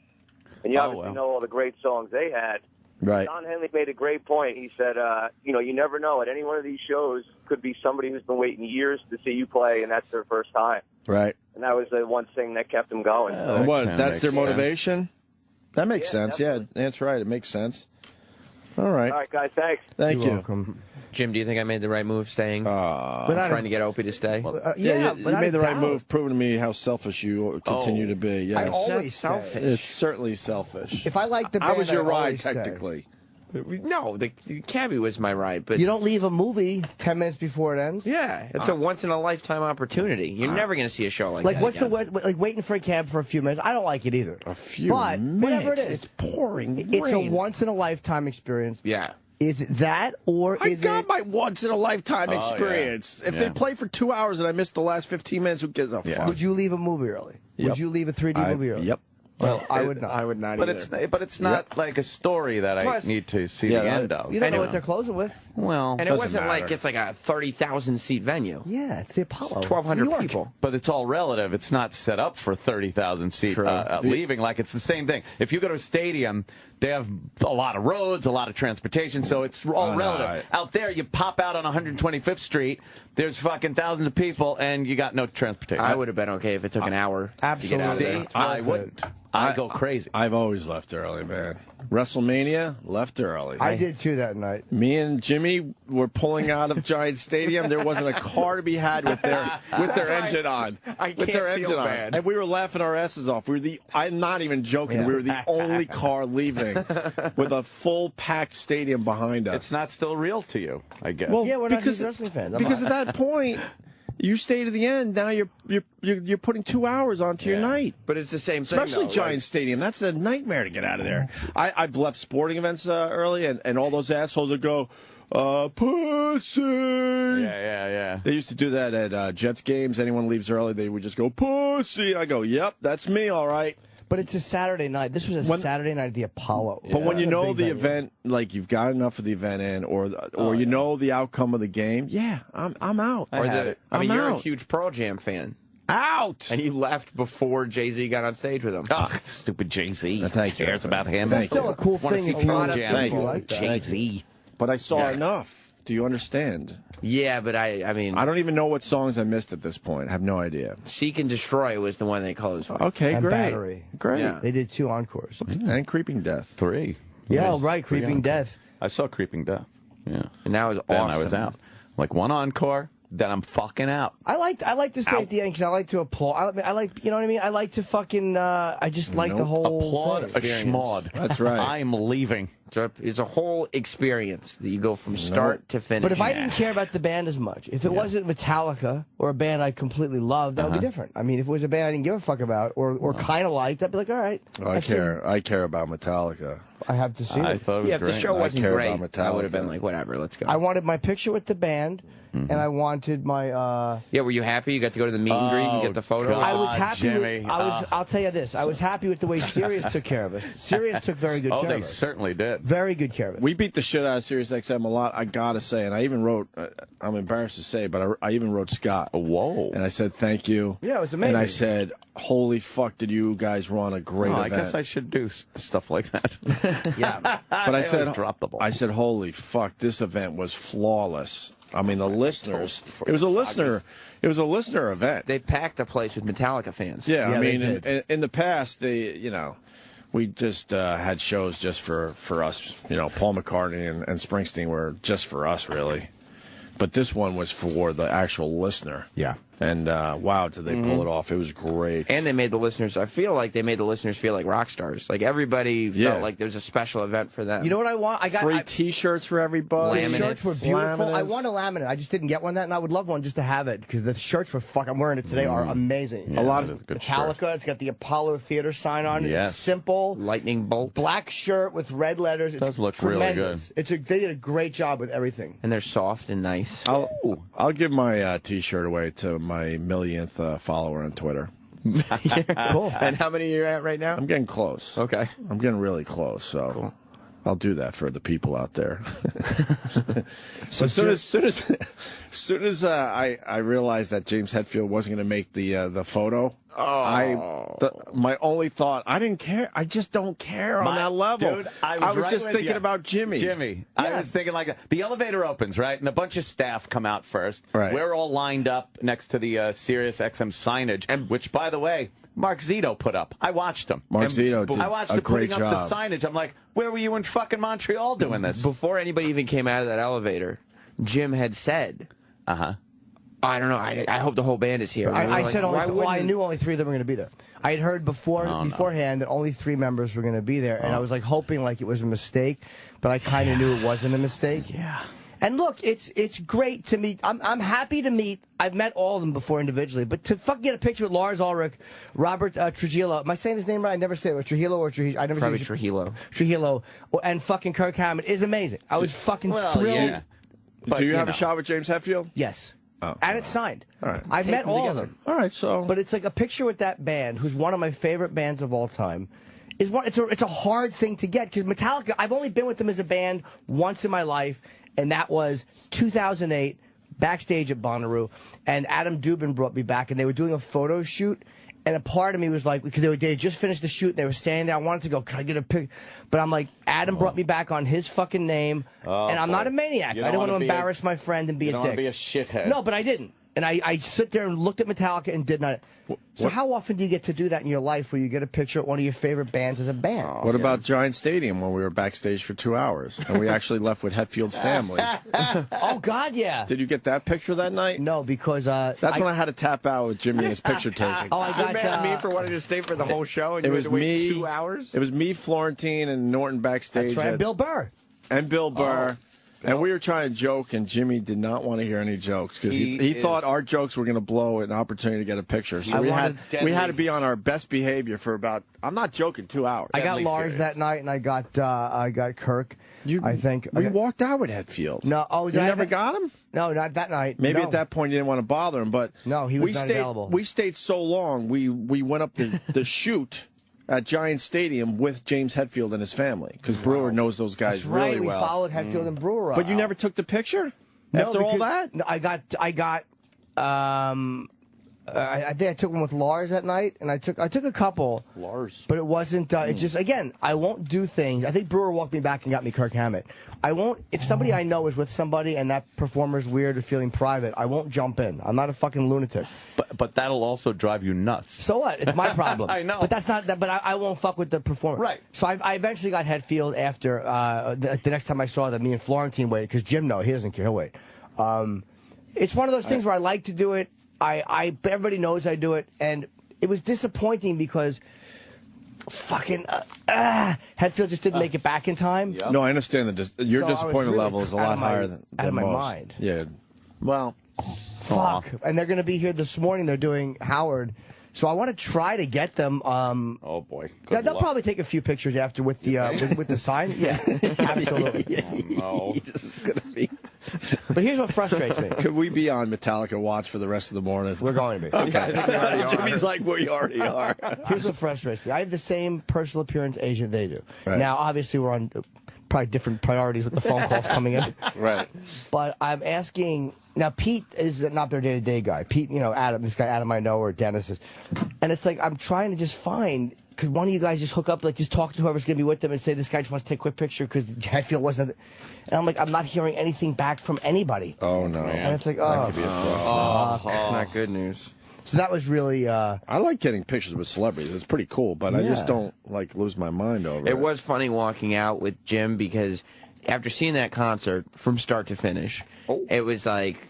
And you obviously know all the great songs they had. Right. Don Henley made a great point. He said, you never know. At any one of these shows could be somebody who's been waiting years to see you play, and that's their first time. Right. And that was the one thing that kept them going. And what? That's their motivation? That makes sense. Definitely. Yeah, that's right. It makes sense. All right. All right, guys. Thanks. Thank You're you. welcome. Jim, do you think I made the right move staying? Trying to get Opie to stay? You made the right move, proving to me how selfish you continue to be. Yes. I always selfish. It's certainly selfish. If I like the band, I was your ride, stay. technically. No, the cabbie was my ride, but You don't leave a movie 10 minutes before it ends? yeah, it's a once-in-a-lifetime opportunity. You're never going to see a show like that What's again. like waiting for a cab for a few minutes? I don't like it either. A few but minutes? whatever it is. It's pouring rain. It's a once-in-a-lifetime experience. Yeah. Is it that, or I is got it... my once-in-a-lifetime experience. If they play for 2 hours and I miss the last 15 minutes, who gives a fuck? Would you leave a movie early? Yep. Would you leave a 3D movie early? Yep. Well, I would not. I would not But either. it's not like a story that Plus, I need to see the end of. You don't know what they're closing with. Well, And it wasn't like it's like a 30,000-seat venue. Yeah, it's the Apollo. It's 1,200 New York. people. but it's all relative. It's not set up for 30,000 seats. Leaving like it's the same thing. If you go to a stadium They have a lot of roads, a lot of transportation, so it's all relative. Out there, you pop out on 125th Street, there's fucking thousands of people, and you got no transportation. I would have been okay if it took an hour Absolutely. to get out of there. I wouldn't. I go crazy. I've always left early, man. WrestleMania, left early. I did too that night. Me and Jimmy were pulling out of Giant Stadium. There wasn't a car to be had with their engine on. And we were laughing our asses off. I'm not even joking. Yeah. We were the only car leaving with a full packed stadium behind us. It's not still real to you, I guess. Well, yeah, we're not huge wrestling fans. Because at that point, you stay to the end. Now you're putting 2 hours onto your night. But it's the same thing, especially Giant Stadium. That's a nightmare to get out of there. I've left sporting events early, and all those assholes that go, pussy. Yeah. They used to do that at Jets games. Anyone leaves early, they would just go, pussy. I go, yep, that's me, all right. But it's a Saturday night. This was a Saturday night at the Apollo. But when you know the event, like you've got enough of the event in, or you know the outcome of the game, I'm out. I mean, you're a huge Pearl Jam fan. Out! And you left before Jay-Z got on stage with him. Oh, stupid Jay-Z. Thank you. Cares about him. That's still a cool thing. Want to see Pearl Jam. Thank you. Jay-Z. But I saw enough. Do you understand? Yeah, but I mean... I don't even know what songs I missed at this point. I have no idea. Seek and Destroy was the one they closed with. Okay, and great. Battery. Great. Yeah. They did 2 encores. And Creeping Death. 3. Yeah, right, Creeping Death. I saw Creeping Death. Yeah. And that was awesome. Then I was out. Like 1 encore, then I'm fucking out. I like to stay at the end because I like to applaud. I like, you know what I mean? I like to fucking, I just like the whole applaud thing. a schmod. That's right. I'm leaving. It's a whole experience that you go from start to finish. But if I didn't care about the band as much, if it wasn't Metallica or a band I completely loved, that would be different. I mean, if it was a band I didn't give a fuck about or kind of liked, I'd be like, all right. I care about Metallica. I have to see it. I thought it was if the show wasn't great, I would have been like, whatever, let's go. I wanted my picture with the band, and I wanted my... Yeah, were you happy? You got to go to the meet and greet and get the photo? God, I was happy. Jimmy. I'll tell you this. I was happy with the way Sirius took care of us. Sirius took very good care of us. Oh, they certainly did. Very good care of it. We beat the shit out of Sirius XM a lot, I gotta say. And I even wrote, I'm embarrassed to say, but I even wrote Scott. Whoa. And I said, thank you. Yeah, it was amazing. And I said, holy fuck, did you guys run a great event. I guess I should do stuff like that. Yeah. But I said, drop the ball. I said, holy fuck, this event was flawless. I mean, the listeners, it was a listener event. They packed the place with Metallica fans. Yeah, I mean, in the past, we just had shows just for us. You know, Paul McCartney and Springsteen were just for us, really. But this one was for the actual listener. Yeah. And wow, did they pull it off? It was great. And they made the listeners, I feel like they made the listeners feel like rock stars. Like everybody felt like there's a special event for them. You know what I want? I got free T-shirts for everybody. The shirts were beautiful. Laminates. I want a laminate. I just didn't get one and I would love one just to have it because the shirts were I'm wearing it today are amazing. Yeah, a lot of Metallica. Shirt. It's got the Apollo Theater sign on it. Yes. It's simple. Lightning bolt. Black shirt with red letters. It does look tremendous. really good. They did a great job with everything. And they're soft and nice. I'll give my T-shirt away to my millionth follower on Twitter. Cool. And how many are you at right now? I'm getting close. Okay. I'm getting really close, so cool. I'll do that for the people out there. So as soon as I realized that James Hetfield wasn't going to make the photo, my only thought, I didn't care. I just don't care on that level. Dude, I was just thinking about Jimmy. Jimmy. Yeah. I was thinking like the elevator opens, right? And a bunch of staff come out first. Right. We're all lined up next to the Sirius XM signage, which, by the way, Mark Zito put up. I watched him. Mark Zito did I watched a him great putting job. up the signage. I'm like, where were you in fucking Montreal doing this? Before anybody even came out of that elevator, Jim had said, I don't know. I hope the whole band is here. I said I knew only 3 of them were going to be there. I had heard beforehand that only 3 members were going to be there, and I was like hoping like it was a mistake, but I kind of knew it wasn't a mistake. Yeah. And look, it's great to meet. I'm happy to meet. I've met all of them before individually, but to fucking get a picture with Lars Ulrich, Robert Trujillo. Am I saying his name right? I never say it. Trujillo or Trujillo? I never Probably say Trujillo. Trujillo, and fucking Kirk Hammett is amazing. I was fucking thrilled. Yeah. But, do you have a shot with James Hetfield? Yes. Oh, and it's signed. All right. I've met all of them. All right, so. But it's like a picture with that band, who's one of my favorite bands of all time. It's a hard thing to get because Metallica. I've only been with them as a band once in my life, and that was 2008, backstage at Bonnaroo. And Adam Dubin brought me back, and they were doing a photo shoot. And a part of me was like, because they had just finished the shoot, they were standing there. I wanted to go, can I get a pic? But I'm like, Adam brought me back on his fucking name, and I'm not a maniac. I didn't want to embarrass my friend and be a dick. You don't want to be a shithead. No, but I didn't. And I sit there and looked at Metallica and did not. So how often do you get to do that in your life where you get a picture of one of your favorite bands as a band? What about Giant Stadium when we were backstage for 2 hours and we actually left with Hetfield's family? Oh, God, yeah. Did you get that picture that night? No, because... That's when I had to tap out with Jimmy and his picture taking. Oh, I got you mad at me for wanting to stay for the whole show and you had to wait 2 hours? It was me, Florentine, and Norton backstage. That's right, Bill Burr. And Bill Burr. And we were trying to joke, and Jimmy did not want to hear any jokes because he thought our jokes were going to blow an opportunity to get a picture. So we had to be on our best behavior for about, I'm not joking, 2 hours. I got Lars that night, and I got Kirk. I think we walked out with Hetfield. No, you never got him. No, not that night. Maybe at that point you didn't want to bother him, but no, he was not available. We stayed so long. We went up the shoot at Giant Stadium with James Hetfield and his family because Brewer knows those guys really well. We followed Hetfield and Brewer. But you never took the picture after all that. No, I got. I think I took one with Lars that night, and I took a couple. Lars, but it wasn't. It just again, I won't do things. I think Brewer walked me back and got me Kirk Hammett. I won't. If somebody I know is with somebody and that performer's weird or feeling private, I won't jump in. I'm not a fucking lunatic. But that'll also drive you nuts. So what? It's my problem. I know. But that's not that. But I won't fuck with the performer. Right. So I eventually got Hetfield after the next time I saw that me and Florentine waited because Jim he doesn't care. He'll wait. It's one of those things where I like to do it. Everybody knows I do it, and it was disappointing because fucking Hetfield just didn't make it back in time. Yep. No, I understand that your disappointment level is a lot higher than out of my most. mind. Yeah. Well, fuck. And they're going to be here this morning. They're doing Howard. So I want to try to get them. Oh boy, they'll probably take a few pictures after with the with the sign. Yeah, absolutely. Oh, no. This is gonna be. But here's what frustrates me. Could we be on Metallica watch for the rest of the morning? We're going to be. Okay, I think we already are. Jimmy's like, we already are. Here's what frustrates me. I have the same personal appearance age that they do. Right. Now, obviously, we're on probably different priorities with the phone calls coming in. Right. But I'm asking. Now, Pete is not their day-to-day guy. Pete, Adam, this guy Adam I know, or Dennis is. And it's like, I'm trying to just find, could one of you guys just hook up, like just talk to whoever's going to be with them and say, this guy just wants to take a quick picture because Hetfield wasn't. And I'm like, I'm not hearing anything back from anybody. Oh, no. And it's like, that could be a problem. It's not good news. So that was really... I like getting pictures with celebrities. It's pretty cool, but I just don't, lose my mind over it. It was funny walking out with Jim because after seeing that concert from start to finish, it was like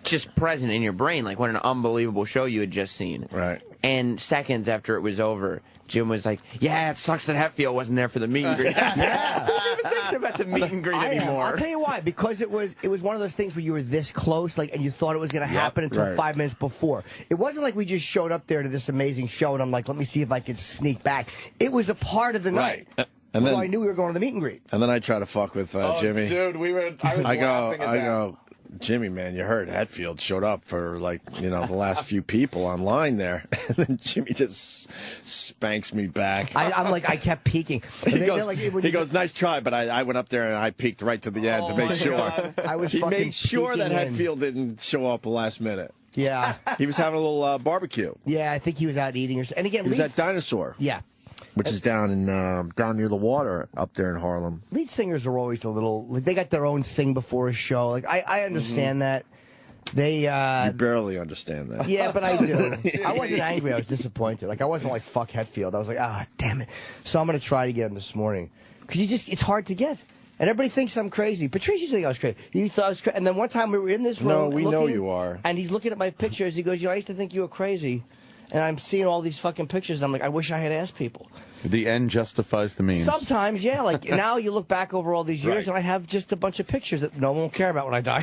just present in your brain, like what an unbelievable show you had just seen. Right. And seconds after it was over, Jim was like, yeah, it sucks that Hetfield wasn't there for the meet and greet. Yeah. I wasn't even thinking about the meet and greet anymore. I'll tell you why. Because it was one of those things where you were this close, and you thought it was going to happen until 5 minutes before. It wasn't like we just showed up there to this amazing show, and I'm like, let me see if I can sneak back. It was a part of the night. And then, so I knew we were going to the meet and greet. And then I try to fuck with Jimmy. Dude, I go, Jimmy, man, you heard Hetfield showed up for the last few people online there, and then Jimmy just spanks me back. I'm like, I kept peeking. He goes, nice try, but I went up there and I peeked right to the end to make sure. He made sure that Hetfield didn't show up last minute. Yeah, he was having a little barbecue. Yeah, I think he was out eating, and again, he was at Dinosaur. Yeah. Which is down near the water up there in Harlem. Lead singers are always a little. They got their own thing before a show. Like I understand that. They. You barely understand that. Yeah, but I do. I wasn't angry. I was disappointed. Like I wasn't like fuck Hetfield. I was like damn it. So I'm gonna try to get him this morning because it's hard to get. And everybody thinks I'm crazy. Patrice used to think I was crazy. You thought I was crazy. And then one time we were in this room. No, we know you are. And he's looking at my pictures. He goes, I used to think you were crazy. And I'm seeing all these fucking pictures, and I'm like, I wish I had asked people. The end justifies the means. Sometimes, yeah. Like, now you look back over all these years, and I have just a bunch of pictures that no one will care about when I die.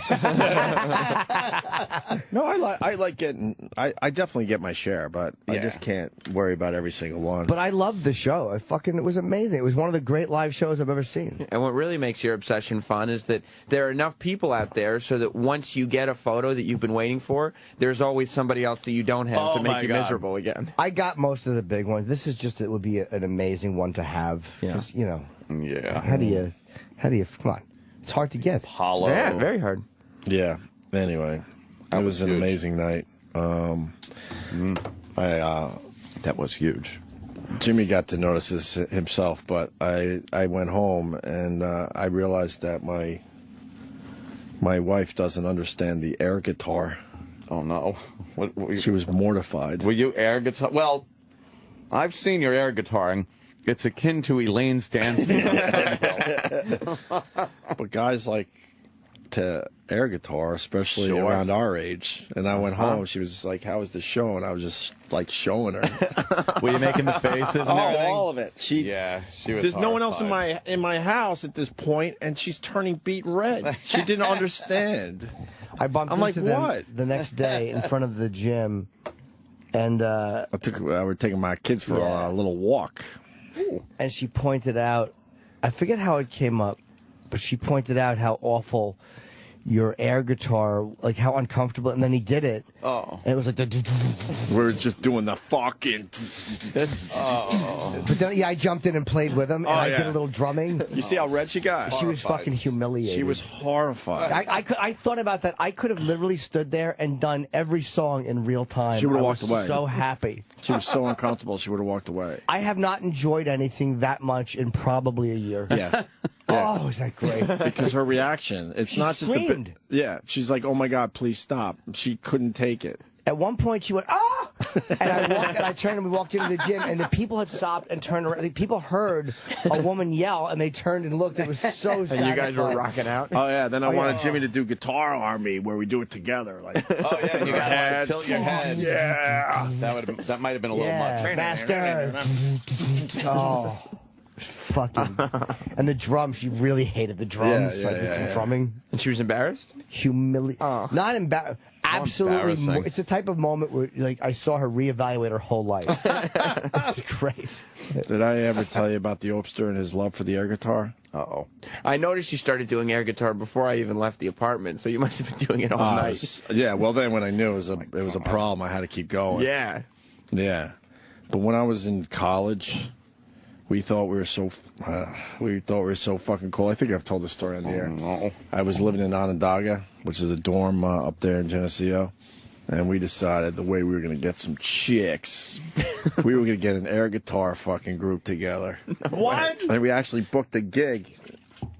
No, I like getting... I definitely get my share, but I just can't worry about every single one. But I loved the show. It was amazing. It was one of the great live shows I've ever seen. And what really makes your obsession fun is that there are enough people out there so that once you get a photo that you've been waiting for, there's always somebody else that you don't have to make you miserable again. I got most of the big ones. This is just, it would be an amazing one to have. Yeah. Yeah. How do you, come on. It's hard to get. Hollow. Yeah, very hard. Yeah. Anyway, it was an amazing night. I That was huge. Jimmy got to notice this himself, but I went home and I realized that my wife doesn't understand the air guitar. Oh, no. She was mortified. Were you air guitar? Well, I've seen your air guitaring. It's akin to Elaine's dancing. But guys like to air guitar, especially Sure. around our age. And I went home. She was just like, "How was the show?" And I was just like showing her. Were you making the faces and everything? All of it. She was. There's no one else in my house at this point, and she's turning beet red. She didn't understand. I bumped I'm like, into them what? the next day in front of the gym, and I were taking my kids for a little walk. And she pointed out, I forget how it came up, but she pointed out how awful your air guitar, like how uncomfortable, and then he did it. Oh. And it was like the... We're just doing the fucking... But then, I jumped in and played with him, and I did a little drumming. You see how red she got? She was fucking humiliated. She was horrified. I thought about that. I could have literally stood there and done every song in real time. She would have walked away. So happy. She was so uncomfortable, she would have walked away. I have not enjoyed anything that much in probably a year. Yeah. Oh, is that great? Because her reaction, it's She not just screamed. she's like, "Oh my God, please stop." She couldn't take it. At one point, she went, "Ah!" And I turned and we walked into the gym, and the people had stopped and turned around. The people heard a woman yell, and they turned and looked. It was so sad. And you guys were rocking out? Oh, yeah. Then I wanted Jimmy to do Guitar Army, where we do it together. Like, oh, yeah, and you got to like, tilt your head. Yeah. That might have been a little much. Master. Oh. Fucking. And the drums, she really hated the drums. The drumming. And she was embarrassed? Not embarrassed. Absolutely. It's the type of moment where like I saw her reevaluate her whole life. It's great. Did I ever tell you about the Opster and his love for the air guitar? Uh-oh. I noticed you started doing air guitar before I even left the apartment, so you must have been doing it all night. Yeah, well then when I knew it was a problem, I had to keep going. Yeah. Yeah. But when I was in college, we thought we were so fucking cool. I think I've told this story on the air. No. I was living in Onondaga, which is a dorm up there in Geneseo, and we decided the way we were going to get some chicks, we were going to get an air guitar fucking group together. What? And we actually booked a gig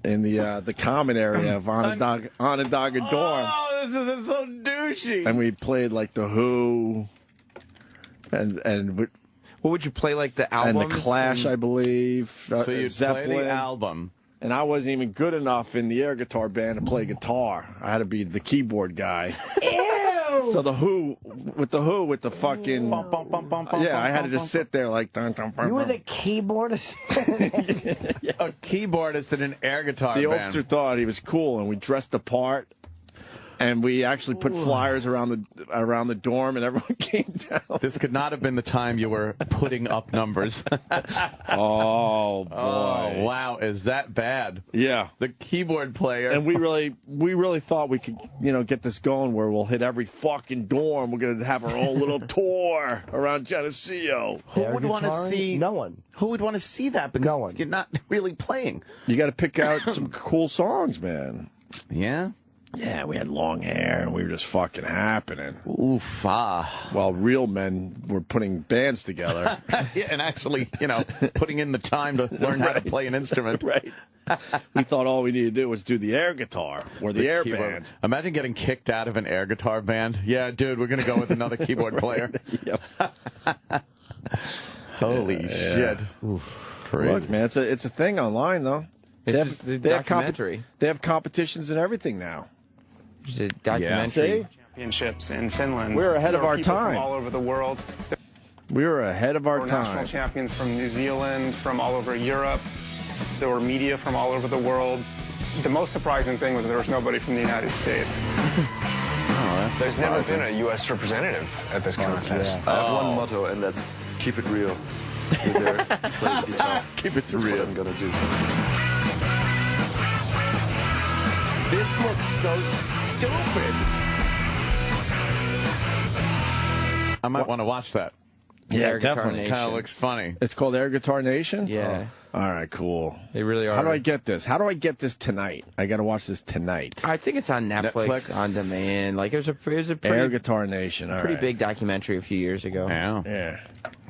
in the common area of Onondaga dorm. Oh, this is so douchey. And we played like the Who, and what would you play, like the albums? And the Clash, I believe. So you'd Zeppelin. play the album. And I wasn't even good enough in the air guitar band to play guitar. I had to be the keyboard guy. Ew! So the Who, with the fucking... Yeah, I had to just sit there like... You were the keyboardist? A keyboardist in an air guitar The band. Opster thought he was cool, and we dressed the part. And we actually put flyers around the dorm, and everyone came down. This could not have been the time you were putting up numbers. Oh, boy. Oh, wow. Is that bad? Yeah. The keyboard player. And we really thought we could, get this going where we'll hit every fucking dorm. We're going to have our own little tour around Geneseo. Who would want to see... No one. Who would want to see that? Because No one. You're not really playing. You got to pick out some cool songs, man. Yeah? Yeah, we had long hair, and we were just fucking happening. Oof, While real men were putting bands together. Yeah, and actually, putting in the time to learn how to play an instrument. Right. We thought all we needed to do was do the air guitar or the air keyboard. band. Imagine getting kicked out of an air guitar band. Yeah, dude, we're going to go with another keyboard player. Yep. Holy shit. Oof. Crazy. Look, man, it's a thing online, though. It's a documentary. They have competitions and everything now. It's a documentary. Yeah. Championships in Finland. We're ahead of our time. From all over the world. We were ahead of our There were time. national champions from New Zealand, from all over Europe. There were media from all over the world. The most surprising thing was there was nobody from the United States. There's never been a U.S. representative at this contest. I have one motto, and that's keep it real. You're there, play the guitar. Keep it real. That's what I'm gonna do. This looks so stupid. I might want to watch that. Yeah, Air Guitar definitely. Nation. Kind of looks funny. It's called Air Guitar Nation? Yeah. Oh. All right, cool. They really are. How do I get this? How do I get this tonight? I got to watch this tonight. I think it's on Netflix. On demand. Like it was a pretty Air Guitar Nation. All pretty right. big documentary a few years ago. Yeah. Yeah.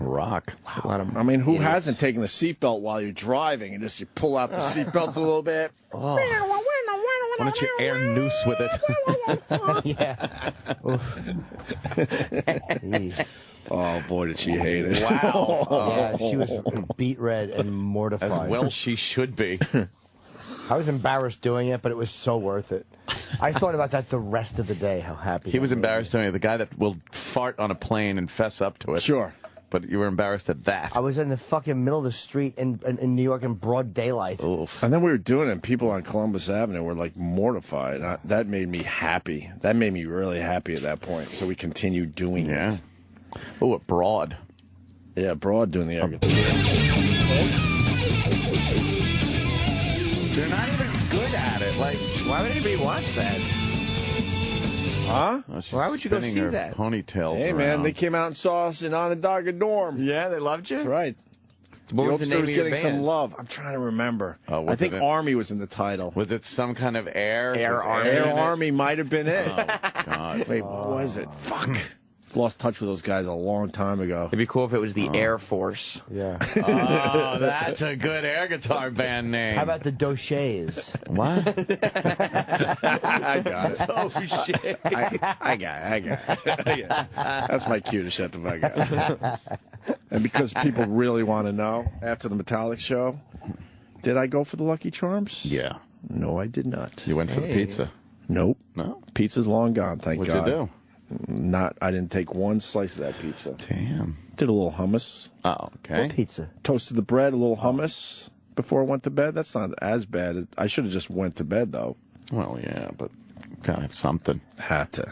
Rock. A lot of I mean, who hasn't taken the seatbelt while you're driving and just you pull out the seatbelt a little bit? Oh. Why don't you air noose with it? Yeah. Oh, boy, did she hate it. Wow. Yeah, she was beet red and mortified. As well she should be. I was embarrassed doing it, but it was so worth it. I thought about that the rest of the day, how happy He was that made me. embarrassed doing it. The guy that will fart on a plane and fess up to it. Sure. But you were embarrassed at that. I was in the fucking middle of the street in New York in broad daylight. Oof. And then we were doing it, and people on Columbus Avenue were, like, mortified. That made me happy. That made me really happy at that point. So we continued doing it. Oh, a Broad. Yeah, Broad doing the air. They're not even good at it. Like, why would anybody watch that? Huh? Why would you go see that? Ponytails. Hey, man, they came out and saw us in Onondaga Dorm. Yeah, they loved you? That's right. What was the name of your getting band? some love. I'm trying to remember. Oh, I think Army was in the title. Was it some kind of air? Army. Air Army might have been it. Oh, God. Wait, what was it? Fuck. Lost touch with those guys a long time ago. It'd be cool if it was the Air Force. Yeah. Oh, that's a good air guitar band name. How about the Dochets? What? I got it. Oh, shit. I got it. Yeah. That's my cue to shut the fuck up. And because people really want to know, after the Metallica show, did I go for the Lucky Charms? Yeah. No, I did not. You went for the pizza? Nope. No? Pizza's long gone, thank What'd God. you do? I didn't take one slice of that pizza. Damn. Did a little hummus. Oh, okay. What pizza? Toasted the bread, a little hummus before I went to bed. That's not as bad. I should have just went to bed, though. Well, yeah, but gotta have something. Had to.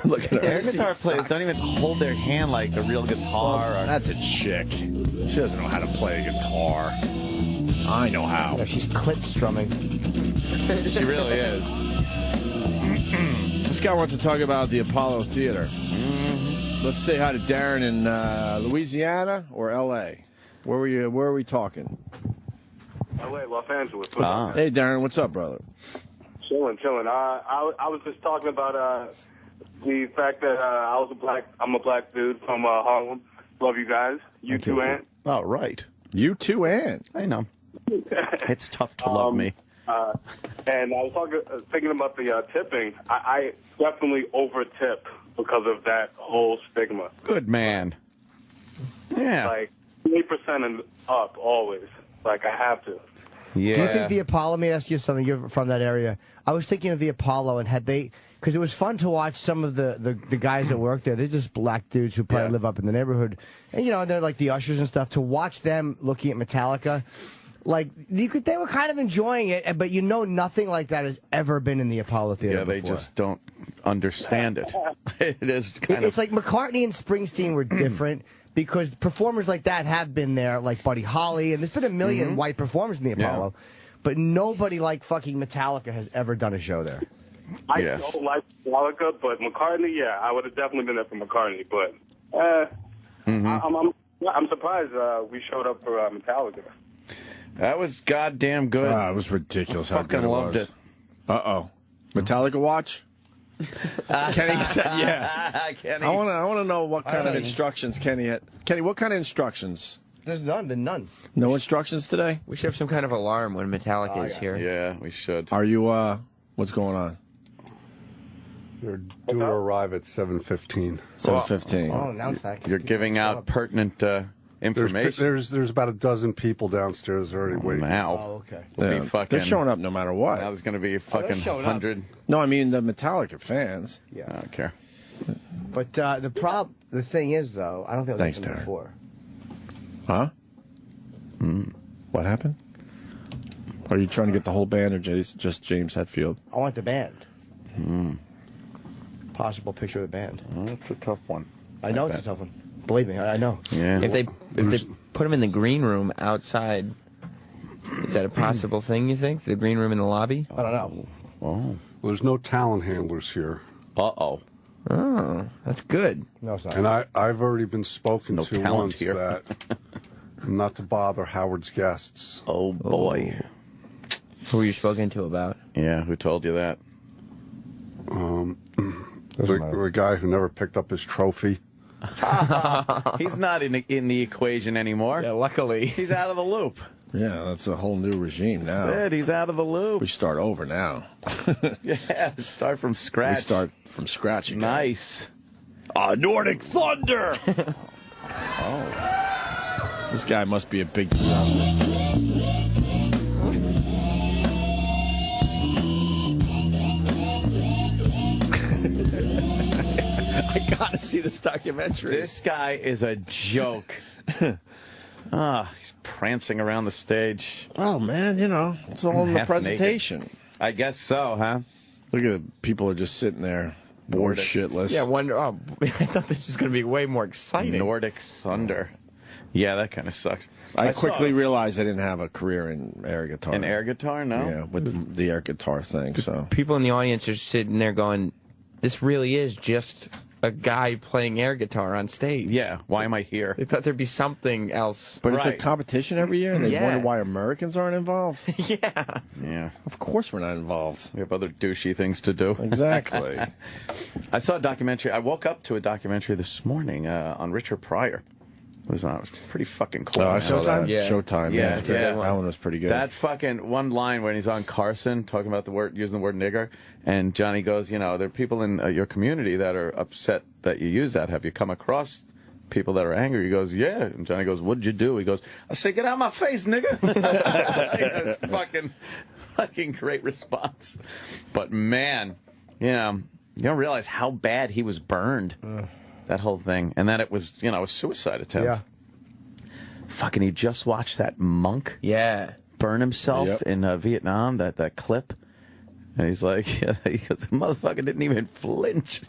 Look at her. Air guitar players don't even hold their hand like a real guitar. That's a chick. She doesn't know how to play a guitar. I know how. Yeah, she's clit strumming. She really is. This guy wants to talk about the Apollo Theater. Mm-hmm. Let's say hi to Darren in Louisiana or L.A. Where are we talking? L.A., Los Angeles. Hey, Darren, what's up, brother? Chilling. I was just talking about the fact that I'm a black dude from Harlem. Love you guys. You too, Ant. Oh, right. You too, Ant. I know. It's tough to love me. And I was thinking about the tipping. I definitely over-tip because of that whole stigma. Good man. Yeah. Like 8% and up always. Like I have to. Yeah. Do you think the Apollo, let me ask you something, you're from that area. I was thinking of the Apollo, and had they, because it was fun to watch some of the guys that work there. They're just black dudes who probably live up in the neighborhood. And, you know, they're like the ushers and stuff. To watch them looking at Metallica, like, they were kind of enjoying it, but you know nothing like that has ever been in the Apollo Theater they before. just don't understand it. It is kind It's like McCartney and Springsteen were different. Because performers like that have been there, like Buddy Holly, and there's been a million white performers in the Apollo, but nobody like fucking Metallica has ever done a show there. I don't like Metallica, but McCartney, yeah, I would have definitely been there for McCartney. But I'm surprised we showed up for Metallica. That was goddamn good. It was ridiculous how good it loved was. it. Uh-oh. Metallica watch? Kenny said, yeah. Kenny. I want to know what kind of instructions Kenny had. Kenny, what kind of instructions? There's none. No instructions today? We should have some kind of alarm when Metallica is here. Yeah, we should. Are you, what's going on? You're due to arrive at 7:15. 7:15. Oh, announce that. You're giving out pertinent information. There's about a dozen people downstairs already waiting. Now. Oh, okay. We'll be fucking, they're showing up no matter what. Now there's going to be fucking 100. No, I mean the Metallica fans. Yeah. I don't care. But the thing is, though, I don't think it was Thanks, happened Darren. before. Huh? What happened? Are you trying to get the whole band or just James Hetfield? I want the band. Possible picture of the band. That's a tough one. I know it's a tough one. Believe me, I know. Yeah. If they put him in the green room outside, is that a possible thing, you think? The green room in the lobby? I don't know. Oh. Well, there's no talent handlers here. Uh-oh. Oh, that's good. No, it's not. And I've already been spoken No to talent once here. that not to bother Howard's guests. Oh, boy. Who were you spoken to about? Yeah, who told you that? The guy who never picked up his trophy. He's not in the equation anymore. Yeah, luckily. He's out of the loop. Yeah, that's a whole new regime now. That's it. He's out of the loop. We start over now. Yeah, start from scratch. We start from scratch again. Nice. Nordic Thunder! Oh. This guy must be a big I gotta see this documentary. This guy is a joke. He's prancing around the stage. Oh, man, it's all in the presentation. Naked. I guess so, huh? Look at it. People are just sitting there, bored shitless. Yeah, I thought this was going to be way more exciting. Nordic Thunder. Yeah, that kind of sucks. I quickly realized I didn't have a career in air guitar. In air guitar, no? Yeah, with the air guitar thing. So people in the audience are sitting there going, this really is just a guy playing air guitar on stage. Yeah, why am I here? They thought there'd be something else. But it's a competition every year, and they wonder why Americans aren't involved? Yeah. Of course we're not involved. We have other douchey things to do. Exactly. I saw a documentary. I woke up to a documentary this morning on Richard Pryor. It was pretty fucking cool. Oh, I saw that. Yeah. Showtime. Yeah. That one was pretty good. That fucking one line when he's on Carson talking about using the word nigger, and Johnny goes, there are people in your community that are upset that you use that. Have you come across people that are angry? He goes, yeah. And Johnny goes, what'd you do? He goes, I said, get out of my face, nigga. fucking great response. But man, you don't realize how bad he was burned. That whole thing. And that it was, a suicide attempt. Yeah. Fucking, he just watched that monk burn himself in Vietnam, that clip. And he's like, he goes, the motherfucker didn't even flinch.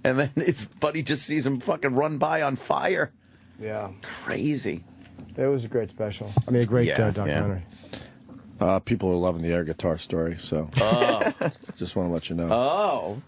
And then his buddy just sees him fucking run by on fire. Yeah. Crazy. It was a great special. I mean, a great documentary. People are loving the air guitar story, so just want to let you know. Oh.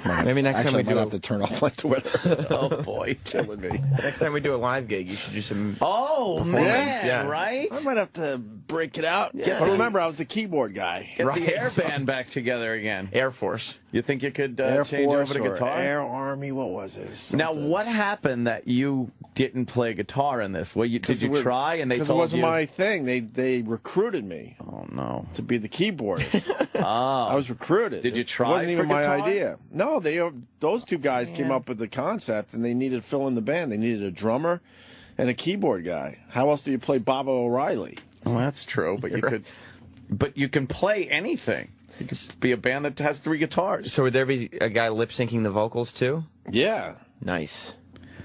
Maybe next time we do have to turn off my Twitter. Oh boy, killing me. Next time we do a live gig, you should do some. Oh man, right? I might have to break it out. Yeah. But remember, I was the keyboard guy. Get the air band back together again. Air Force. You think you could Air change Force over to guitar? Air Army. What was it? Now, what happened that you didn't play guitar in this? Well, did you try and they told you? Because it wasn't my thing. They recruited me. Oh no. To be the keyboardist. Oh. I was recruited. Did you try? It wasn't even for my guitar? idea. No, those two guys came up with the concept, and they needed to fill in the band. They needed a drummer and a keyboard guy. How else do you play Bob O'Reilly? Well, that's true, but you could. But you can play anything. You could be a band that has 3 guitars. So would there be a guy lip syncing the vocals too? Yeah. Nice.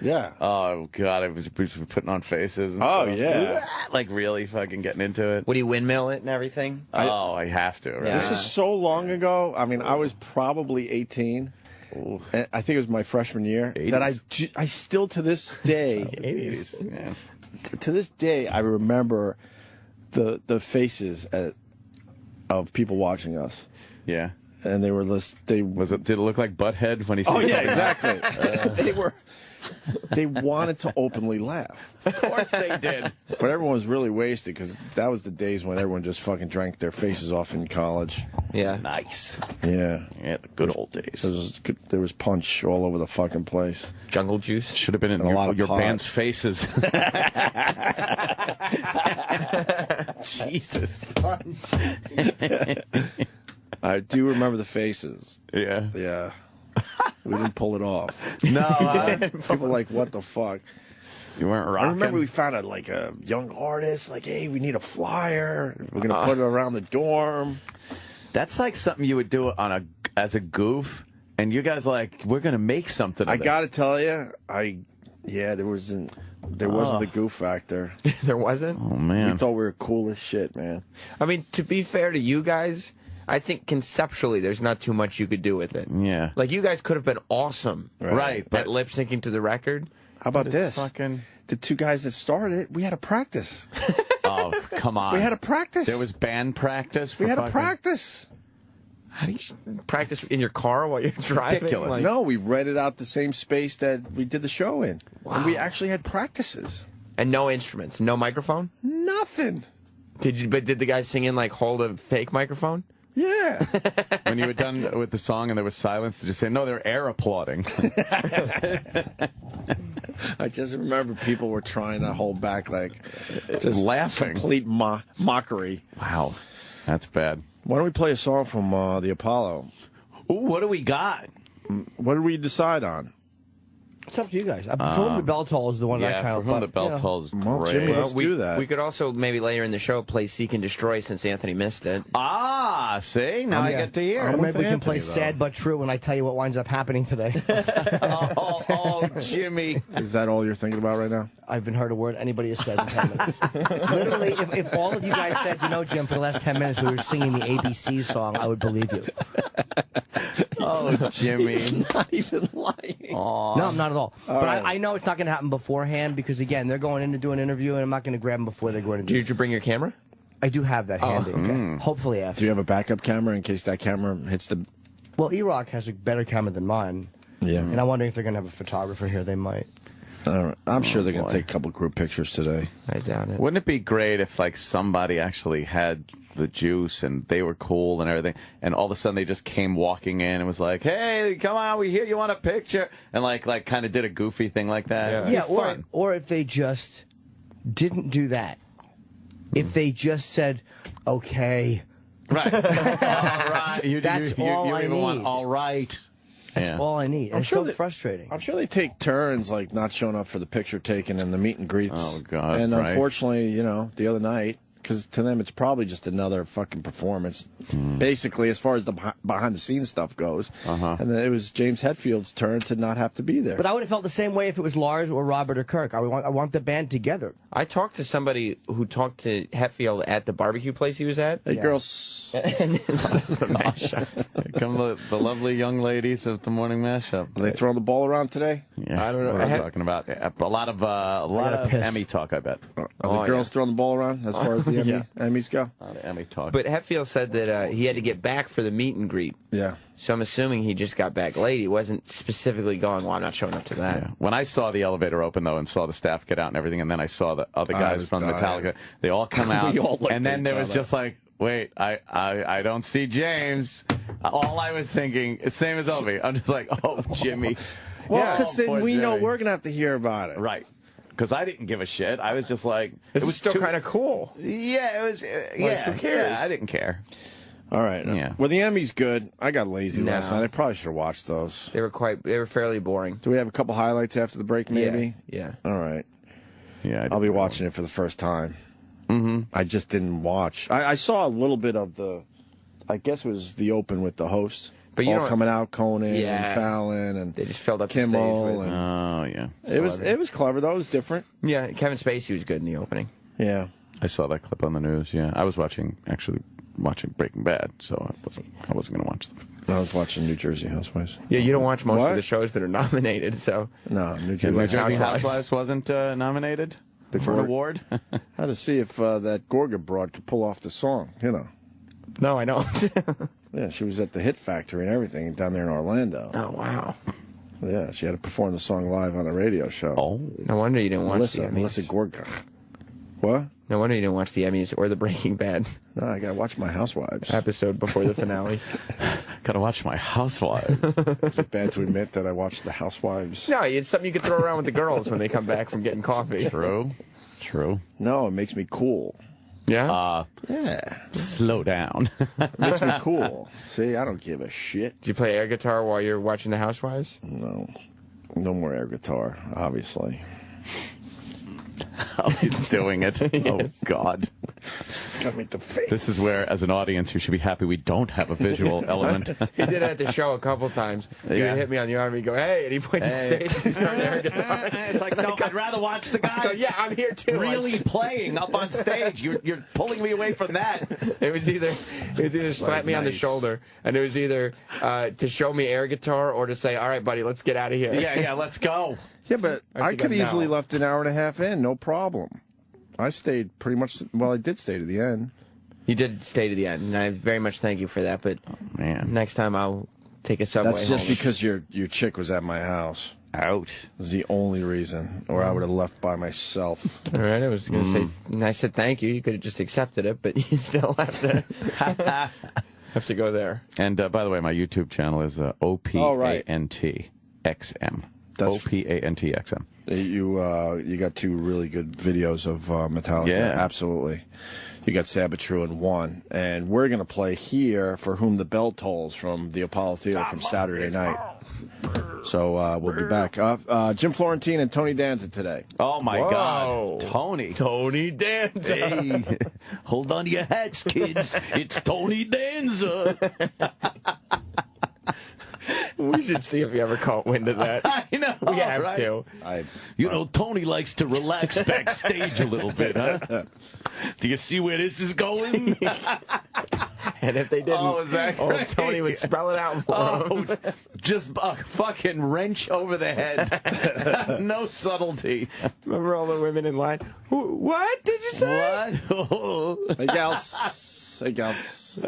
Yeah. Oh God, I was putting on faces. And Oh stuff. yeah. Like really fucking getting into it. Would he windmill it and everything? I have to. Right? This is so long ago. I mean, I was probably 18. Ooh. I think it was my freshman year. 80s. That I still to this day, 80s. Yeah. To this day, I remember the faces of people watching us. Yeah. And they were did it look like Butthead when he? Oh yeah, exactly. They wanted to openly laugh. Of course they did. But everyone was really wasted because that was the days when everyone just fucking drank their faces off in college. Yeah. Nice. Yeah. Yeah, the good old days. There was punch all over the fucking place. Jungle juice. Should have been in your band's faces. Jesus. I do remember the faces. Yeah. Yeah. We didn't pull it off. No. People like, what the fuck? You weren't rocking. I remember we found a young artist, like, hey, we need a flyer. We're going to put it around the dorm. That's like something you would do as a goof. And you guys we're going to make something of I this. got to tell you, there wasn't the goof factor. There wasn't? Oh, man. We thought we were cool as shit, man. I mean, to be fair to you guys, I think conceptually there's not too much you could do with it. Yeah. Like, you guys could have been awesome. Right. At lip syncing to the record. How about this? Fucking... The 2 guys that started it, we had to practice. Oh, come on. We had to practice. There was band practice. We had to practice. How do you practice in your car while you're driving? Ridiculous. No, we rented out the same space that we did the show in. Wow. And we actually had practices. And no instruments, no microphone? Nothing. Did the guy sing in, hold a fake microphone? Yeah. When you were done with the song and there was silence, did you say, no, they're air applauding? I just remember people were trying to hold back, like, just laughing. Complete mockery. Wow. That's bad. Why don't we play a song from the Apollo? Ooh, what do we got? What did we decide on? It's up to you guys. For Whom the Bell Tolls is the one I kind of. For Whom the Bell Tolls is great. Jimmy, let's do that. We could also maybe later in the show play Seek and Destroy since Anthony missed it. Ah, see? Now I get to hear. Or maybe we can play Sad But True when I tell you what winds up happening today. oh, Jimmy. Is that all you're thinking about right now? I haven't heard a word anybody has said in 10 minutes. Literally, if all of you guys said, you know, Jim, for the last 10 minutes we were singing the ABC song, I would believe you. Oh, Jimmy. He's not even lying. Aww. No, I'm not at all. But right. I know it's not going to happen beforehand because, again, they're going in to do an interview, and I'm not going to grab them before they go in and do Did you bring your camera? I do have that handy. Okay. Hopefully after. Do you have a backup camera in case that camera hits the... Well, E-Rock has a better camera than mine. Yeah. And I'm wondering if they're going to have a photographer here. They might. I'm sure they're going to take a couple group pictures today. I doubt it. Wouldn't it be great if, like, somebody actually had the juice and they were cool and everything, and all of a sudden they just came walking in and was like, hey, come on, we hear you want a picture, and like kind of did a goofy thing like that. Yeah, or if they just didn't do that. If they just said, okay. Right. All right. That's all I need. Want, all right. That's all I need. It's so frustrating. I'm sure they take turns, like, not showing up for the picture taking and the meet and greets. Oh, God. And right. unfortunately, you know, the other night, because to them it's probably just another fucking performance, basically, as far as the behind-the-scenes stuff goes. And then it was James Hetfield's turn to not have to be there. But I would have felt the same way if it was Lars or Robert or Kirk. I want the band together. I talked to somebody who talked to Hetfield at the barbecue place he was at. Hey, girls. And the mashup. Here come the lovely young ladies of the morning mashup. Are they throwing the ball around today? Yeah, I don't know. What are we talking about? A lot of Emmy talk, I bet. Are the girls throwing the ball around as far as the Emmys go? A lot of Emmy talk. But Hetfield said that he had to get back for the meet and greet. Yeah. So I'm assuming he just got back late. He wasn't specifically going, well, I'm not showing up to that. Yeah. When I saw the elevator open, though, and saw the staff get out and everything, and then I saw the other guys from Metallica, they all come out, and then there was just like, wait, I don't see James. All I was thinking, it's same as Opie. I'm just like, oh, Jimmy. Well, because then we know we're going to have to hear about it. Right. Because I didn't give a shit. I was just like... It was still kind of cool. Yeah, it was... who cares? Yeah, I didn't care. All right. Yeah. Well, the Emmys good. I got lazy last night. I probably should have watched those. They were fairly boring. Do we have a couple highlights after the break, maybe? Yeah. All right. Yeah, I'll be watching it for the first time. Mm-hmm. I just didn't watch. I saw a little bit of I guess it was the open with the hosts. But you all coming out, Conan and Fallon and they just filled up Kimmel. the stage with. Oh, yeah. It was clever, though. It was different. Yeah, Kevin Spacey was good in the opening. Yeah. I saw that clip on the news, yeah. I was watching Breaking Bad, so I wasn't going to watch them. I was watching New Jersey Housewives. Yeah, you don't watch most of the shows that are nominated, so... No, New Jersey Housewives wasn't nominated for an award? Had to see if that Gorga broad could pull off the song, you know. No, I don't. Yeah, she was at the Hit Factory and everything down there in Orlando. Oh, wow. Yeah, she had to perform the song live on a radio show. Oh. No wonder you didn't watch the Emmys. Melissa Gorga. What? No wonder you didn't watch the Emmys or the Breaking Bad. No, I got to watch my Housewives. Episode before the finale. Got to watch my Housewives. Is it bad to admit that I watched the Housewives? No, it's something you can throw around with the girls when they come back from getting coffee. True. No, it makes me cool. Yeah? Yeah. Slow down. It makes me cool. See, I don't give a shit. Do you play air guitar while you're watching The Housewives? No. No more air guitar, obviously. Oh, he's doing it. Oh, God. Got me the face. This is where, as an audience, you should be happy we don't have a visual element. He did it at the show a couple times. He would hit me on the arm and he'd go, hey, and he pointed to the stage and started air guitar. It's like, no, I'd rather watch the guys. Go, yeah, I'm here too. Really playing up on stage. You're pulling me away from that. It was either slap me on the shoulder, and it was either to show me air guitar or to say, all right, buddy, let's get out of here. Yeah, let's go. Yeah, but I could easily left an hour and a half in, no problem. I stayed pretty much, well, I did stay to the end. You did stay to the end, and I very much thank you for that, but next time I'll take a subway That's just home. because your chick was at my house. Out. Is the only reason, or I would have left by myself. All right, I was going to say, I said thank you. You could have just accepted it, but you still have to. Have to go there. And by the way, my YouTube channel is OPANTXM. That's OPANTXM. You got two really good videos of Metallica. Yeah. Absolutely. You got Sabatru in one. And we're going to play here For Whom the Bell Tolls from the Apollo Theater from Saturday night. So we'll be back. Jim Florentine and Tony Danza today. Oh, my God. Tony. Tony Danza. Hey, hold on to your hats, kids. It's Tony Danza. We should see if we ever caught wind of that. I know. We have right? to. You know, Tony likes to relax backstage a little bit, huh? Do you see where this is going? And if they didn't, right? Tony would spell it out for him. Just a fucking wrench over the head. No subtlety. Remember all the women in line? What did you say? What? Hey, gals. Hey, gals.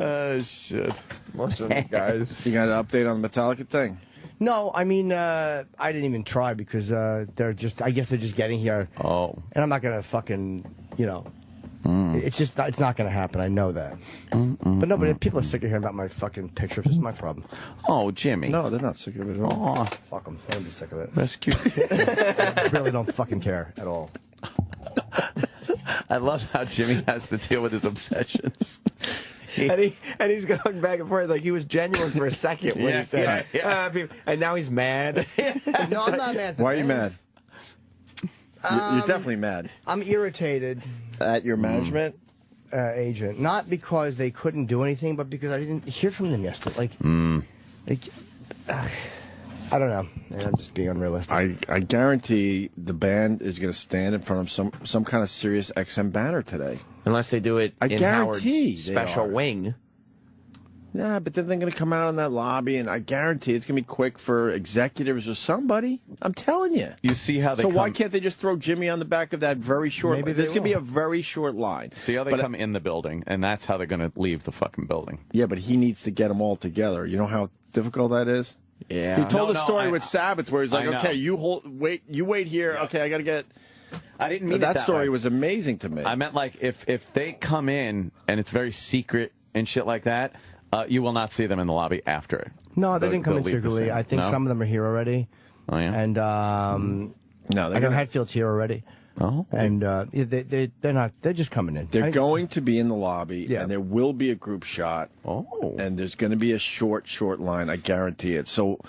Shit. Listen, guys. You got an update on the Metallica thing? No, I mean, I didn't even try because they're just, I guess they're just getting here. Oh. And I'm not going to fucking, you know, it's not going to happen. I know that. But no, but people are sick of hearing about my fucking pictures. It's my problem. Oh, Jimmy. No, they're not sick of it at all. Oh, Fuck them. I'm be sick of it. that's cute. I really don't fucking care at all. I love how Jimmy has to deal with his obsessions. And he's going back and forth like he was genuine for a second when he said, and now he's mad. No, I'm not mad. Why are you mad? You're definitely mad. I'm irritated. At your management? Agent. Not because they couldn't do anything, but because I didn't hear from them yesterday. I don't know. I'm just being unrealistic. I guarantee the band is going to stand in front of some kind of Sirius XM banner today. Unless they do it in Howard's special are. wing. Yeah, but then they're going to come out in that lobby, and I guarantee it's going to be quick for executives or somebody. I'm telling you. You see how they So why can't they just throw Jimmy on the back of that very short line? There's going to be a very short line. See how they come in the building, and that's how they're going to leave the fucking building. Yeah, but he needs to get them all together. You know how difficult that is? Yeah. He told a story with Sabbath where he's like, I okay, you wait here. Yeah. Okay, I got to get... I didn't mean that story way. Was amazing to me. I meant like if they come in and it's very secret and shit like that, you will not see them in the lobby after it. No, they didn't come in secretly. I think some of them are here already. Oh yeah. And no, I know Hatfield's here already. Oh. And they're not. They're just coming in. They're going to be in the lobby, and there will be a group shot. Oh. And there's going to be a short line. I guarantee it. So,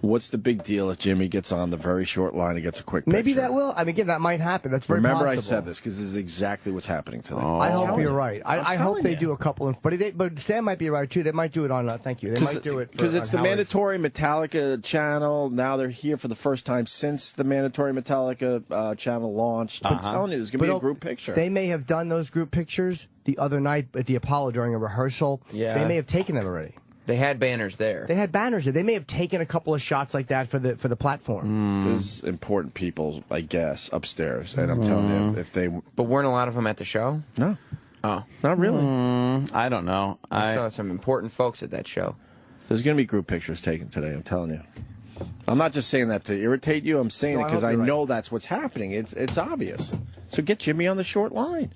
what's the big deal if Jimmy gets on the very short line and gets a quick picture? Maybe that will. I mean, again, that might happen. That's very Remember possible. I said this because this is exactly what's happening today. Oh. I hope you're right. I hope they do a couple. But Sam might be right, too. They might do it on, thank you. They might do it because it's the mandatory Metallica channel. Now they're here for the first time since the mandatory Metallica channel launched. I'm telling you, there's going to be a group picture. They may have done those group pictures the other night at the Apollo during a rehearsal. Yeah. They may have taken them already. They had banners there. They had banners there. They may have taken a couple of shots like that for the platform. There's important people, I guess, upstairs. And I'm telling you, if they... But weren't a lot of them at the show? No. Oh. Not really. I don't know. I saw some important folks at that show. There's going to be group pictures taken today, I'm telling you. I'm not just saying that to irritate you. I'm saying it because I know that's what's happening. It's obvious. So get Jimmy on the short line.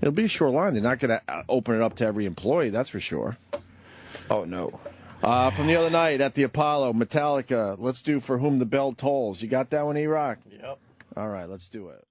It'll be a short line. They're not going to open it up to every employee, that's for sure. Oh, no. From the other night at the Apollo, Metallica, let's do For Whom the Bell Tolls. You got that one, E-Rock? Yep. All right, let's do it.